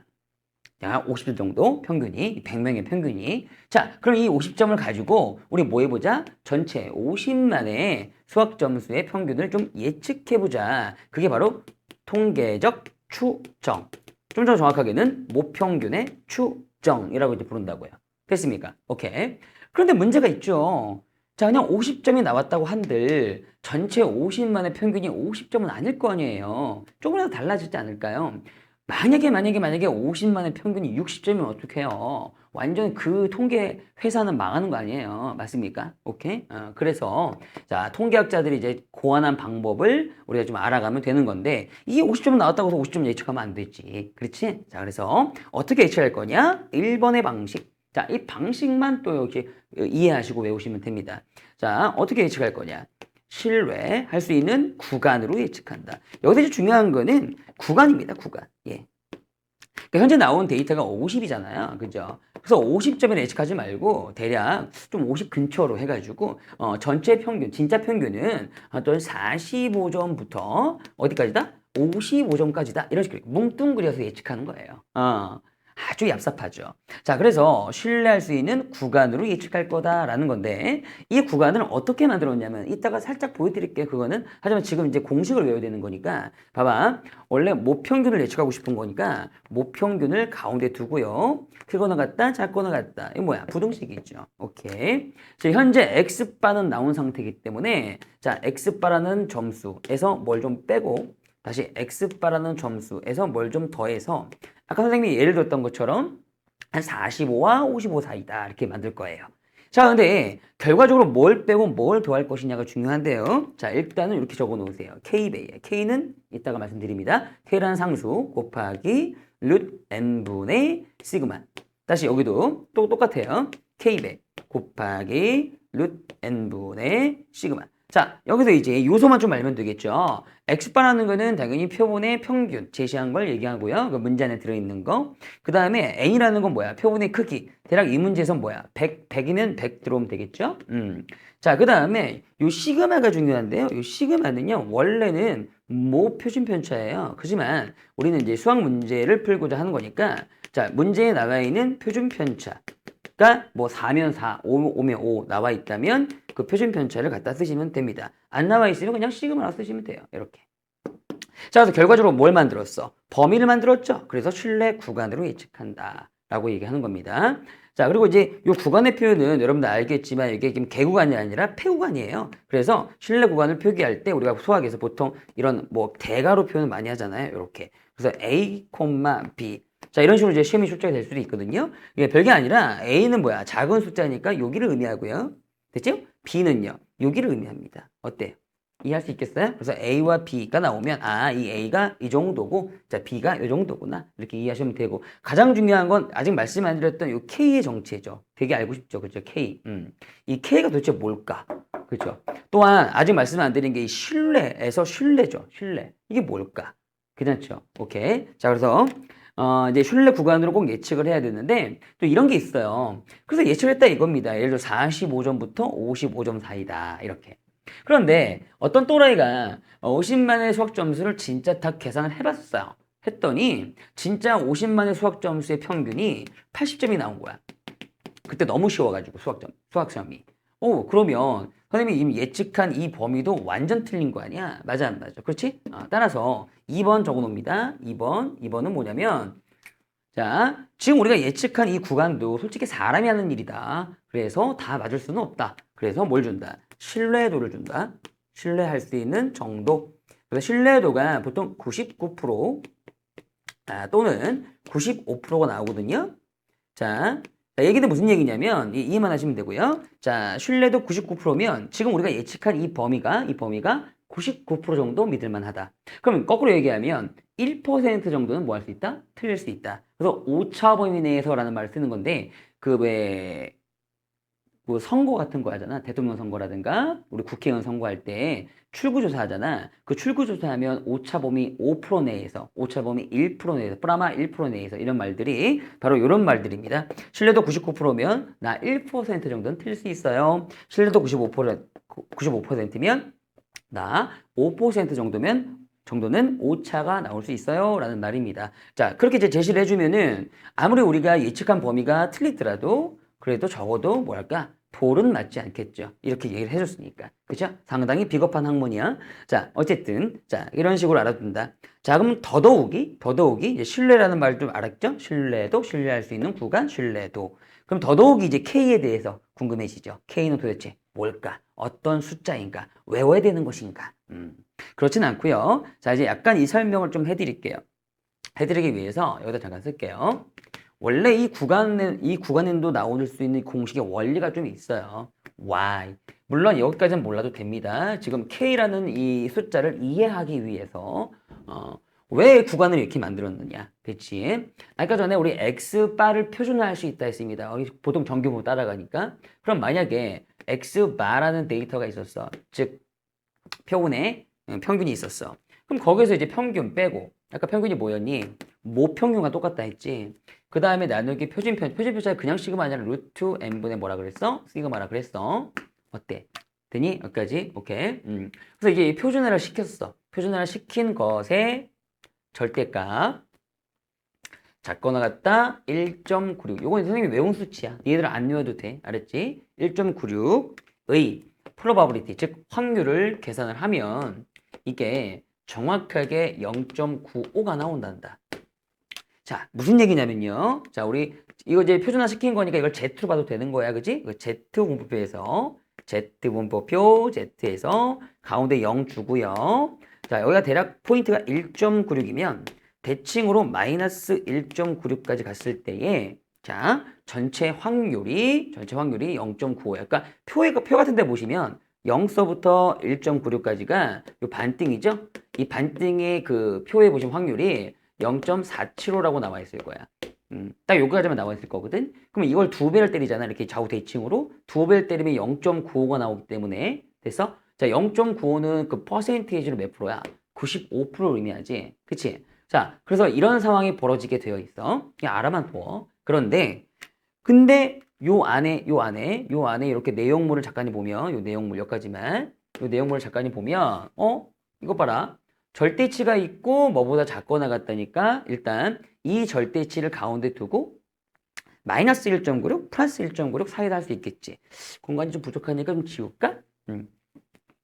자, 50점 정도 평균이 100명의 평균이. 자, 그럼 이 50점을 가지고 우리 뭐 해보자? 전체 50만의 수학 점수의 평균을 좀 예측해보자. 그게 바로 통계적 추정. 좀 더 정확하게는 모평균의 추정이라고 이제 부른다고요. 됐습니까? 오케이. 그런데 문제가 있죠. 자, 그냥 50점이 나왔다고 한들 전체 50만의 평균이 50점은 아닐 거 아니에요. 조금이라도 달라지지 않을까요? 만약에 50만의 평균이 60점이면 어떡해요? 완전 그 통계 회사는 망하는 거 아니에요. 맞습니까? 오케이? 그래서 자, 통계학자들이 이제 고안한 방법을 우리가 좀 알아가면 되는 건데 이게 50점 나왔다고 해서 50점 예측하면 안 되지. 그렇지? 자, 그래서 어떻게 예측할 거냐? 1번의 방식. 자, 이 방식만 또 역시 이해하시고 외우시면 됩니다. 자, 어떻게 예측할 거냐? 신뢰할 수 있는 구간으로 예측한다. 여기서 이제 중요한 거는 구간입니다. 구간. 예. 그러니까 현재 나온 데이터가 50이잖아요. 그죠? 그래서 50점을 예측하지 말고 대략 좀 50 근처로 해가지고 전체 평균, 진짜 평균은 어떤 45점부터 어디까지다? 55점까지다. 이런 식으로 뭉뚱그려서 예측하는 거예요. 아주 얍삽하죠. 자, 그래서 신뢰할 수 있는 구간으로 예측할 거다라는 건데 이 구간을 어떻게 만들었냐면 이따가 살짝 보여드릴게요. 그거는 하지만 지금 이제 공식을 외워야 되는 거니까 봐봐. 원래 모평균을 예측하고 싶은 거니까 모평균을 가운데 두고요. 크거나 같다, 작거나 같다. 이거 뭐야? 부등식이죠. 오케이. 자, 현재 X바는 나온 상태이기 때문에 자, X바라는 점수에서 뭘 좀 빼고 다시 X바라는 점수에서 뭘 좀 더해서 아까 선생님이 예를 들었던 것처럼 한 45와 55 사이다 이렇게 만들 거예요. 자, 근데 결과적으로 뭘 빼고 뭘 더할 것이냐가 중요한데요. 자, 일단은 이렇게 적어 놓으세요. K배에 K는 이따가 말씀드립니다. K라는 상수 곱하기 룻 n분의 시그마. 다시 여기도 또 똑같아요. K배 곱하기 룻 n분의 시그마. 자, 여기서 이제 요소만 좀 알면 되겠죠. X바라는 거는 당연히 표본의 평균 제시한 걸 얘기하고요. 그 문제 안에 들어있는 거. 그 다음에 N이라는 건 뭐야? 표본의 크기. 대략 이 문제에선 뭐야? 100이면 100 들어오면 되겠죠? 자, 그 다음에 요 시그마가 중요한데요. 요 시그마는요, 원래는 표준 편차예요. 그지만 우리는 이제 수학 문제를 풀고자 하는 거니까 자, 문제에 나와 있는 표준 편차. 뭐 4면 4, 5면 5 나와 있다면 그 표준 편차를 갖다 쓰시면 됩니다. 안 나와 있으면 그냥 시그마로 쓰시면 돼요. 이렇게. 자, 그래서 결과적으로 뭘 만들었어? 범위를 만들었죠. 그래서 신뢰 구간으로 예측한다. 라고 얘기하는 겁니다. 자, 그리고 이제 이 구간의 표현은 여러분들 알겠지만 이게 지금 개구간이 아니라 폐구간이에요. 그래서 신뢰 구간을 표기할 때 우리가 수학에서 보통 이런 뭐 대괄호 표현을 많이 하잖아요. 이렇게. 그래서 A, B. 자, 이런 식으로 이제 시험이 출제가 될 수도 있거든요. 이게 별게 아니라 A는 뭐야? 작은 숫자니까 여기를 의미하고요. 됐죠? B는요. 여기를 의미합니다. 어때요? 이해할 수 있겠어요? 그래서 A와 B가 나오면 이 A가 이 정도고 자, B가 이 정도구나. 이렇게 이해하시면 되고 가장 중요한 건 아직 말씀 안 드렸던 이 K의 정체죠. 되게 알고 싶죠. 그렇죠? K. 이 K가 도대체 뭘까? 그렇죠? 또한 아직 말씀 안 드린 게 이 신뢰에서 신뢰죠. 신뢰. 이게 뭘까? 괜찮죠? 오케이. 자, 그래서 이제 신뢰 구간으로 꼭 예측을 해야 되는데 또 이런 게 있어요. 그래서 예측을 했다 이겁니다. 예를 들어 45점부터 55점 사이다. 이렇게. 그런데 어떤 또라이가 50만의 수학 점수를 진짜 다 계산을 해봤어요. 했더니 진짜 50만의 수학 점수의 평균이 80점이 나온 거야. 그때 너무 쉬워가지고 수학 시험이. 그러면 선생님이 이미 예측한 이 범위도 완전 틀린 거 아니야? 맞아 안 맞아? 그렇지? 따라서 2번 적어 놓습니다. 2번은 뭐냐면 자, 지금 우리가 예측한 이 구간도 솔직히 사람이 하는 일이다. 그래서 다 맞을 수는 없다. 그래서 뭘 준다? 신뢰도를 준다. 신뢰할 수 있는 정도. 그래서 신뢰도가 보통 99% 또는 95%가 나오거든요. 자, 자, 얘기는 무슨 얘기냐면 이해만 하시면 되고요. 자, 신뢰도 99%면 지금 우리가 예측한 이 범위가 99% 정도 믿을만하다. 그러면 거꾸로 얘기하면 1% 정도는 뭐 할 수 있다? 틀릴 수 있다. 그래서 오차 범위 내에서라는 말을 쓰는 건데 그 선거 같은 거 하잖아. 대통령 선거라든가 우리 국회의원 선거할 때 출구조사 하잖아. 그 출구조사하면 오차범위 5% 내에서, 오차범위 1% 내에서, 프라마 1% 내에서 이런 말들이 바로 이런 말들입니다. 신뢰도 99%면 나 1% 정도는 틀릴 수 있어요. 신뢰도 95%면 나 5% 정도는 오차가 나올 수 있어요. 라는 말입니다. 자, 그렇게 이제 제시를 해주면은 아무리 우리가 예측한 범위가 틀리더라도 그래도 적어도 뭐랄까 돌은 맞지 않겠죠. 이렇게 얘기를 해줬으니까. 그죠? 상당히 비겁한 학문이야. 자, 어쨌든 자 이런 식으로 알아둔다. 자, 그럼 더더욱이 이제 신뢰라는 말 좀 알았죠? 신뢰도, 신뢰할 수 있는 구간, 신뢰도. 그럼 더더욱이 이제 K에 대해서 궁금해지죠. K는 도대체 뭘까? 어떤 숫자인가? 외워야 되는 것인가? 그렇진 않고요. 자, 이제 약간 이 설명을 좀 해드릴게요. 해드리기 위해서 여기다 잠깐 쓸게요. 원래 이 구간에도 나올 수 있는 공식의 원리가 좀 있어요. Y. 물론 여기까지는 몰라도 됩니다. 지금 K라는 이 숫자를 이해하기 위해서 왜 구간을 이렇게 만들었느냐. 그치? 아까 전에 우리 X바를 표준화할 수 있다 했습니다. 보통 정규모 따라가니까. 그럼 만약에 X바라는 데이터가 있었어. 즉 표본에 평균이 있었어. 그럼 거기서 이제 평균 빼고 아까 평균이 뭐였니? 모평균과 똑같다 했지. 그 다음에 나누기 표준표가 그냥 시그마 아니라 루트 n분의 뭐라 그랬어? 시그마라 그랬어. 어때? 되니? 여기까지? 오케이. 그래서 이게 표준화를 시켰어. 표준화를 시킨 것의 절대값. 작거나 같다 1.96. 요건 선생님이 외운 수치야. 얘들은 안 외워도 돼. 알았지? 1.96의 probability, 즉 확률을 계산을 하면 이게 정확하게 0.95가 나온단다. 자, 무슨 얘기냐면요. 자, 우리 이거 이제 표준화 시킨 거니까 이걸 Z로 봐도 되는 거야. 그지? Z 분포표에서 Z에서 가운데 0 주고요. 자, 여기가 대략 포인트가 1.96이면 대칭으로 마이너스 1.96까지 갔을 때에 자, 전체 확률이 0.95예요. 그러니까 표 같은 데 보시면 0서부터 1.96까지가 요 반띵이죠? 이 반띵의 그 표에 보시면 확률이 0.475라고 나와 있을 거야. 딱 여기까지만 나와 있을 거거든? 그럼 이걸 2배를 때리잖아. 이렇게 좌우 대칭으로. 2배를 때리면 0.95가 나오기 때문에. 됐어? 자, 0.95는 그 퍼센테이지로 몇 프로야? 95%를 의미하지. 그치? 자, 그래서 이런 상황이 벌어지게 되어 있어. 그냥 알아만 둬. 그런데, 근데 요 안에 이렇게 내용물을 잠깐이 보면, 요 내용물 여기까지만. 요 내용물을 잠깐이 보면, 이거 봐라. 절대치가 있고 뭐보다 작거나 같다니까 일단 이 절대치를 가운데 두고 마이너스 1.96, 플러스 1.96 사이다 할 수 있겠지. 공간이 좀 부족하니까 좀 지울까?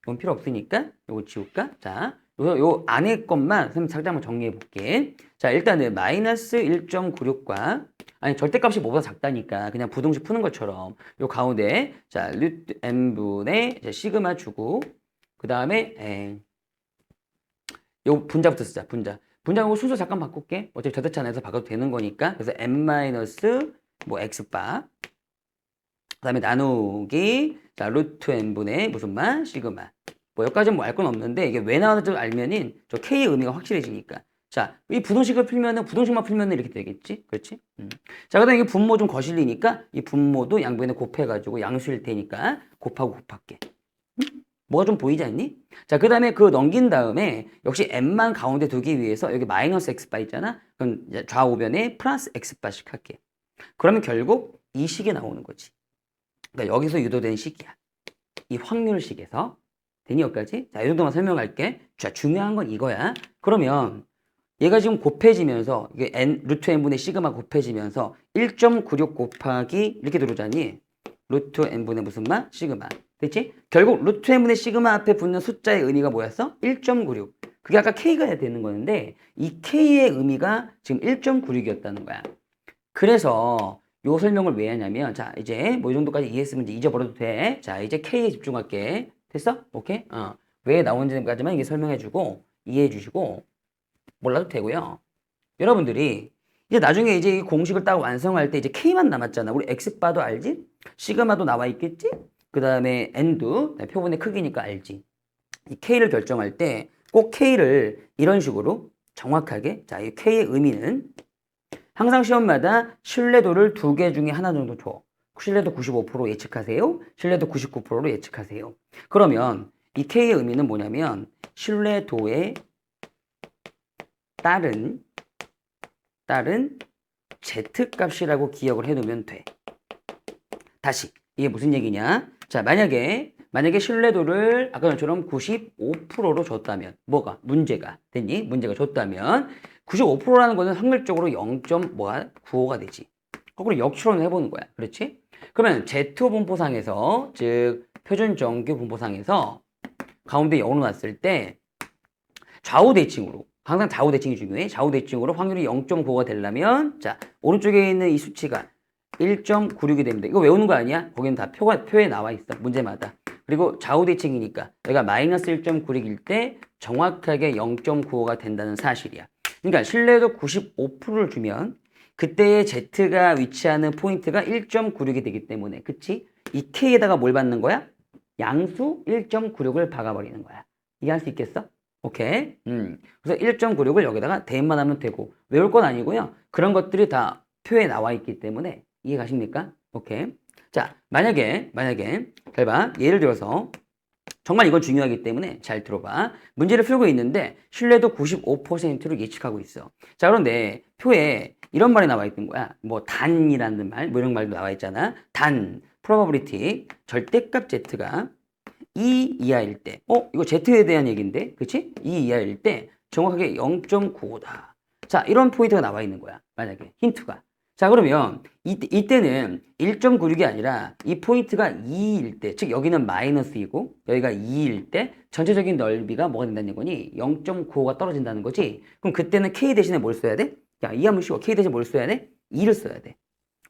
이건 필요 없으니까 이거 지울까? 자, 요 안에 것만 선생님 살짝 한번 정리해 볼게. 자, 일단은 마이너스 1.96과 아니 절대값이 뭐보다 작다니까 그냥 부등식 푸는 것처럼 요 가운데 자 루트 n분의 시그마 주고 그 다음에 요 분자부터 쓰자. 분자하고 순서 잠깐 바꿀게. 어차피 절대치 안에서 바꿔도 되는 거니까. 그래서 n 마이너스 뭐 x바. 그다음에 나누기 자 루트 n분의 무슨 마 시그마. 뭐 여기까지는 뭐 알 건 없는데 이게 왜 나오는지 알면은 저 k의 의미가 확실해지니까. 자, 이 부등식만 풀면은 이렇게 되겠지? 그렇지? 자, 그다음에 이게 분모 좀 거실리니까 이 분모도 양변에 곱해가지고 양수일 테니까 곱할게. 뭐가 좀 보이지 않니? 자, 그 다음에 그 넘긴 다음에 역시 n만 가운데 두기 위해서 여기 마이너스 x바 있잖아? 그럼 좌우변에 플러스 x바씩 할게. 그러면 결국 이 식이 나오는 거지. 그러니까 여기서 유도된 식이야. 이 확률식에서. 되니 여기까지? 자, 이 정도만 설명할게. 자, 중요한 건 이거야. 그러면 얘가 지금 곱해지면서 이게 루트 n분의 시그마 곱해지면서 1.96 곱하기 이렇게 들어오자니 루트 n분의 무슨 마? 시그마. 됐지? 결국 루트 n분의 시그마 앞에 붙는 숫자의 의미가 뭐였어? 1.96. 그게 아까 k가 해야 되는 거였는데 이 k의 의미가 지금 1.96이었다는 거야. 그래서 요 설명을 왜 하냐면 자 이제 뭐 이 정도까지 이해했으면 이제 잊어버려도 돼. 자 이제 k에 집중할게. 됐어? 오케이? 왜 나오는지까지만 이게 설명해주고 이해해주시고 몰라도 되고요. 여러분들이 이제 나중에 이제 이 공식을 딱 완성할 때 이제 K만 남았잖아. 우리 X바도 알지? 시그마도 나와 있겠지? 그 다음에 N도 표본의 크기니까 알지. 이 K를 결정할 때 꼭 K를 이런 식으로 정확하게, 자, 이 K의 의미는 항상 시험마다 신뢰도를 두 개 중에 하나 정도 줘. 신뢰도 95% 예측하세요. 신뢰도 99%로 예측하세요. 그러면 이 K의 의미는 뭐냐면 신뢰도에 따른 Z값이라고 기억을 해놓으면 돼. 다시 이게 무슨 얘기냐? 자, 만약에 신뢰도를 아까 전처럼 95%로 줬다면 뭐가 문제가 됐니? 문제가 줬다면 95%라는 거는 확률적으로 0.95가 되지. 거꾸로 역추론을 해보는 거야. 그렇지? 그러면 Z 분포상에서 즉 표준 정규 분포상에서 가운데 0으로 놨을 때 좌우 대칭으로 항상 좌우 대칭이 중요해. 좌우 대칭으로 확률이 0.95가 되려면 자 오른쪽에 있는 이 수치가 1.96이 됩니다. 이거 외우는 거 아니야? 거기는 다 표에 나와 있어. 문제마다. 그리고 좌우 대칭이니까 여기가 마이너스 1.96일 때 정확하게 0.95가 된다는 사실이야. 그러니까 신뢰도 95%를 주면 그때의 Z가 위치하는 포인트가 1.96이 되기 때문에 그치? 이 K에다가 뭘 받는 거야? 양수 1.96을 박아버리는 거야. 이해할 수 있겠어? 오케이. 그래서 1.96을 여기다가 대입만 하면 되고 외울 건 아니고요. 그런 것들이 다 표에 나와 있기 때문에 이해 가십니까? 오케이. 자, 만약에 잘 봐. 예를 들어서 정말 이건 중요하기 때문에 잘 들어봐. 문제를 풀고 있는데 신뢰도 95%로 예측하고 있어. 자, 그런데 표에 이런 말이 나와 있는 거야. 뭐 단이라는 말, 뭐 이런 말도 나와 있잖아. 단, probability, 절대값 Z가 2 이하일 때, 이거 Z에 대한 얘기인데, 그치? 2 이하일 때 정확하게 0.95다. 자, 이런 포인트가 나와 있는 거야. 만약에 힌트가. 자, 그러면 이때는 1.96이 아니라 이 포인트가 2일 때, 즉 여기는 마이너스이고 여기가 2일 때 전체적인 넓이가 뭐가 된다는 거니? 0.95가 떨어진다는 거지. 그럼 그때는 K 대신에 뭘 써야 돼? 야, 이해하면 쉬워. K 대신에 뭘 써야 돼? 2를 써야 돼.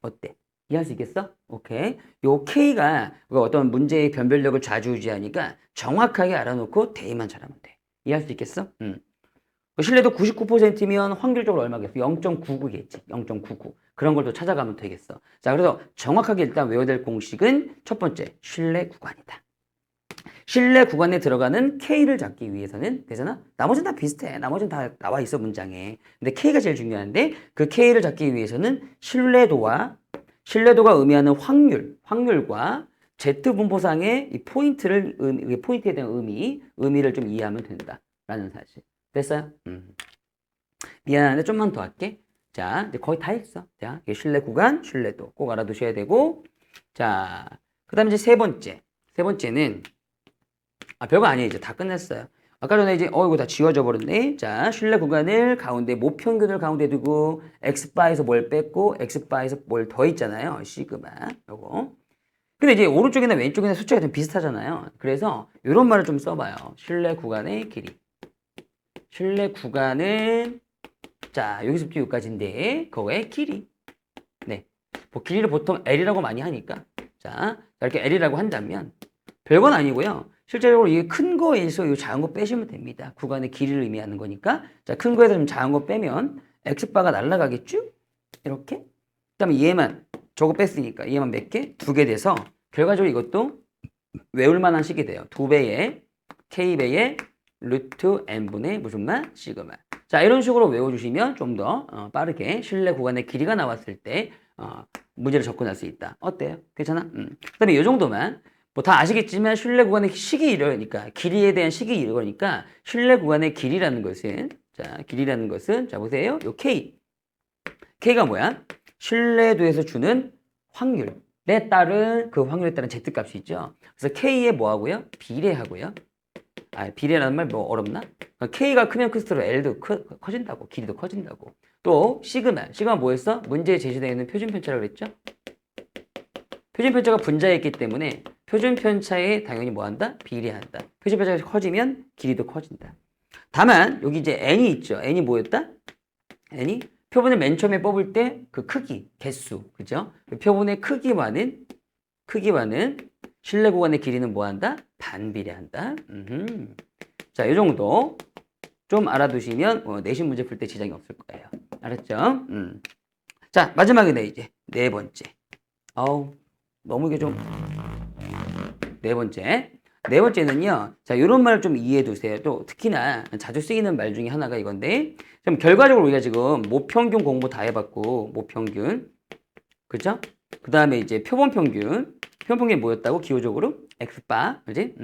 어때? 이해할 수 있겠어? 오케이. 요 K가 어떤 문제의 변별력을 좌지우지하니까 정확하게 알아놓고 대입만 잘하면 돼. 이해할 수 있겠어? 신뢰도 99%면 확률적으로 얼마겠어? 0.99겠지. 0.99. 그런 걸 또 찾아가면 되겠어. 자, 그래서 정확하게 일단 외워야 될 공식은 첫 번째, 신뢰 구간이다. 신뢰 구간에 들어가는 K를 잡기 위해서는 되잖아? 나머지는 다 비슷해. 나머지는 다 나와 있어, 문장에. 근데 K가 제일 중요한데 그 K를 잡기 위해서는 신뢰도가 의미하는 확률과 Z 분포상의 이 포인트에 대한 의미를 좀 이해하면 된다라는 사실. 됐어요? 미안한데 좀만 더 할게. 자, 이제 거의 다 했어. 자, 신뢰 구간, 신뢰도 꼭 알아두셔야 되고. 자, 그 다음에 이제 세 번째는, 별거 아니에요. 이제 다 끝냈어요. 아까 전에 이제, 이거 다 지워져 버렸네. 자, 신뢰 구간을 가운데, 모평균을 가운데 두고, X바에서 뭘 뺐고, X바에서 뭘 더 있잖아요. 시그마. 요거. 근데 이제 오른쪽이나 왼쪽이나 숫자가 좀 비슷하잖아요. 그래서 이런 말을 좀 써봐요. 신뢰 구간의 길이. 신뢰 구간은 자 여기서부터 여기까지인데 그거의 길이 네, 뭐 길이를 보통 L이라고 많이 하니까 자 이렇게 L이라고 한다면 별건 아니고요. 실제적으로 이게 큰 거에서 이 작은 거 빼시면 됩니다. 구간의 길이를 의미하는 거니까 자 큰 거에서 좀 작은 거 빼면 X바가 날아가겠죠? 이렇게 그 다음에 얘만 저거 뺐으니까 얘만 몇 개? 2개 돼서 결과적으로 이것도 외울 만한 식이 돼요. 2배의 K배의 루트 n분의 무슨 말? 시그마. 자, 이런 식으로 외워주시면 좀 더 빠르게 신뢰 구간의 길이가 나왔을 때 문제를 접근할 수 있다. 어때요? 괜찮아? 그 다음에 이 정도만 뭐 다 아시겠지만 신뢰 구간의 식이 이러니까 길이에 대한 식이 이러니까 신뢰 구간의 길이라는 것은 자 보세요. 요 K가 뭐야? 신뢰도에서 주는 확률에 따른 그 확률에 따른 Z값이 있죠. 그래서 K에 뭐 하고요? 비례하고요. 비례라는 말 뭐 어렵나? K가 크면 클수록 L도 커진다고. 길이도 커진다고. 또 시그마 뭐였어? 문제에 제시되어 있는 표준편차라고 그랬죠? 표준편차가 분자했기 때문에 표준편차에 당연히 뭐한다? 비례한다. 표준편차가 커지면 길이도 커진다. 다만 여기 이제 N이 있죠. N이 뭐였다? N이 표본을 맨 처음에 뽑을 때 그 크기, 개수, 그죠? 표본의 크기와는 신뢰 구간의 길이는 뭐한다? 반비례한다. 자, 이 정도 좀 알아두시면 내신 문제 풀 때 지장이 없을 거예요. 알았죠? 자, 마지막이네, 이제. 네 번째. 어우, 너무 이게 좀. 네 번째. 네 번째는요. 자, 요런 말을 좀 이해해 두세요. 또 특히나 자주 쓰이는 말 중에 하나가 이건데. 그럼 결과적으로 우리가 지금 모평균 공부 다 해봤고, 모평균. 그죠? 그 다음에 이제 표본 평균. 표본 평균이 뭐였다고? 기호적으로? X바. 그지?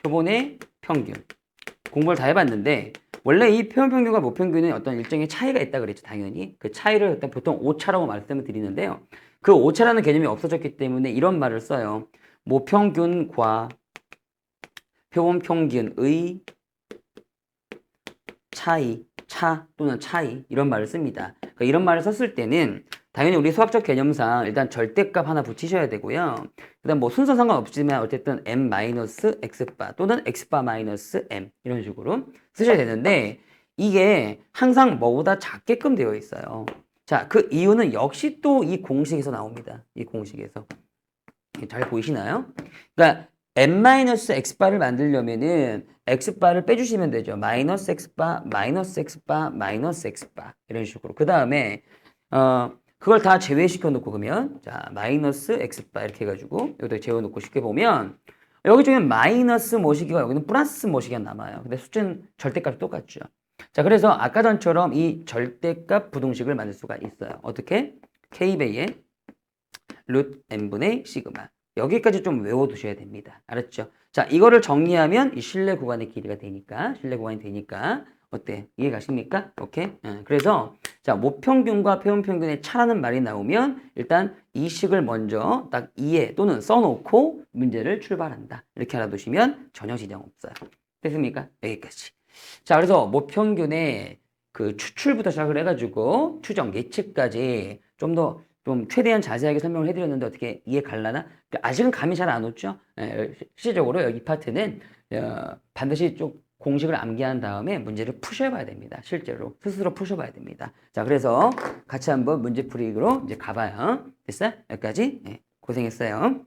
표본의 평균. 공부를 다 해봤는데, 원래 이 표본 평균과 모평균은 어떤 일정의 차이가 있다 그랬죠, 당연히. 그 차이를 일단 보통 오차라고 말씀을 드리는데요. 그 오차라는 개념이 없어졌기 때문에 이런 말을 써요. 모평균과 표본 평균의 차이, 차 또는 차이 이런 말을 씁니다. 그러니까 이런 말을 썼을 때는 당연히 우리 수학적 개념상 일단 절대값 하나 붙이셔야 되고요. 그다음 뭐 순서 상관없지만 어쨌든 m-x바 또는 x바-m 이런 식으로 쓰셔야 되는데 이게 항상 뭐보다 작게끔 되어 있어요. 자, 그 이유는 역시 또 이 공식에서 나옵니다. 이 공식에서. 잘 보이시나요? 그러니까 n-x바를 만들려면은 x바를 빼주시면 되죠. 마이너스 x바, 마이너스 x바, 마이너스 x바 이런 식으로. 그 다음에 그걸 다 제외시켜 놓고 그러면 자 마이너스 x바 이렇게 해가지고 여기다 재워놓고 쉽게 보면 여기 중에 마이너스 모시기가 여기는 플러스 모시기가 남아요. 근데 숫자는 절대값이 똑같죠. 자 그래서 아까 전처럼 이 절대값 부등식을 만들 수가 있어요. 어떻게? k배의 룻 n분의 시그마. 여기까지 좀 외워두셔야 됩니다. 알았죠? 자, 이거를 정리하면 이 실내 구간의 길이가 되니까, 실내 구간이 되니까, 어때? 이해 가십니까? 오케이? 그래서, 자, 모평균과 표본평균의 차라는 말이 나오면, 일단 이 식을 먼저 딱 이해 또는 써놓고 문제를 출발한다. 이렇게 알아두시면 전혀 지장 없어요. 됐습니까? 여기까지. 자, 그래서 모평균의 그 추출부터 시작을 해가지고, 추정, 예측까지 좀 최대한 자세하게 설명을 해드렸는데 어떻게 이해 갈라나? 아직은 감이 잘 안 오죠? 실질적으로 여기 파트는 반드시 좀 공식을 암기한 다음에 문제를 푸셔봐야 됩니다. 실제로 스스로 푸셔봐야 됩니다. 자, 그래서 같이 한번 문제풀이로 이제 가봐요. 됐어요? 여기까지? 네, 고생했어요.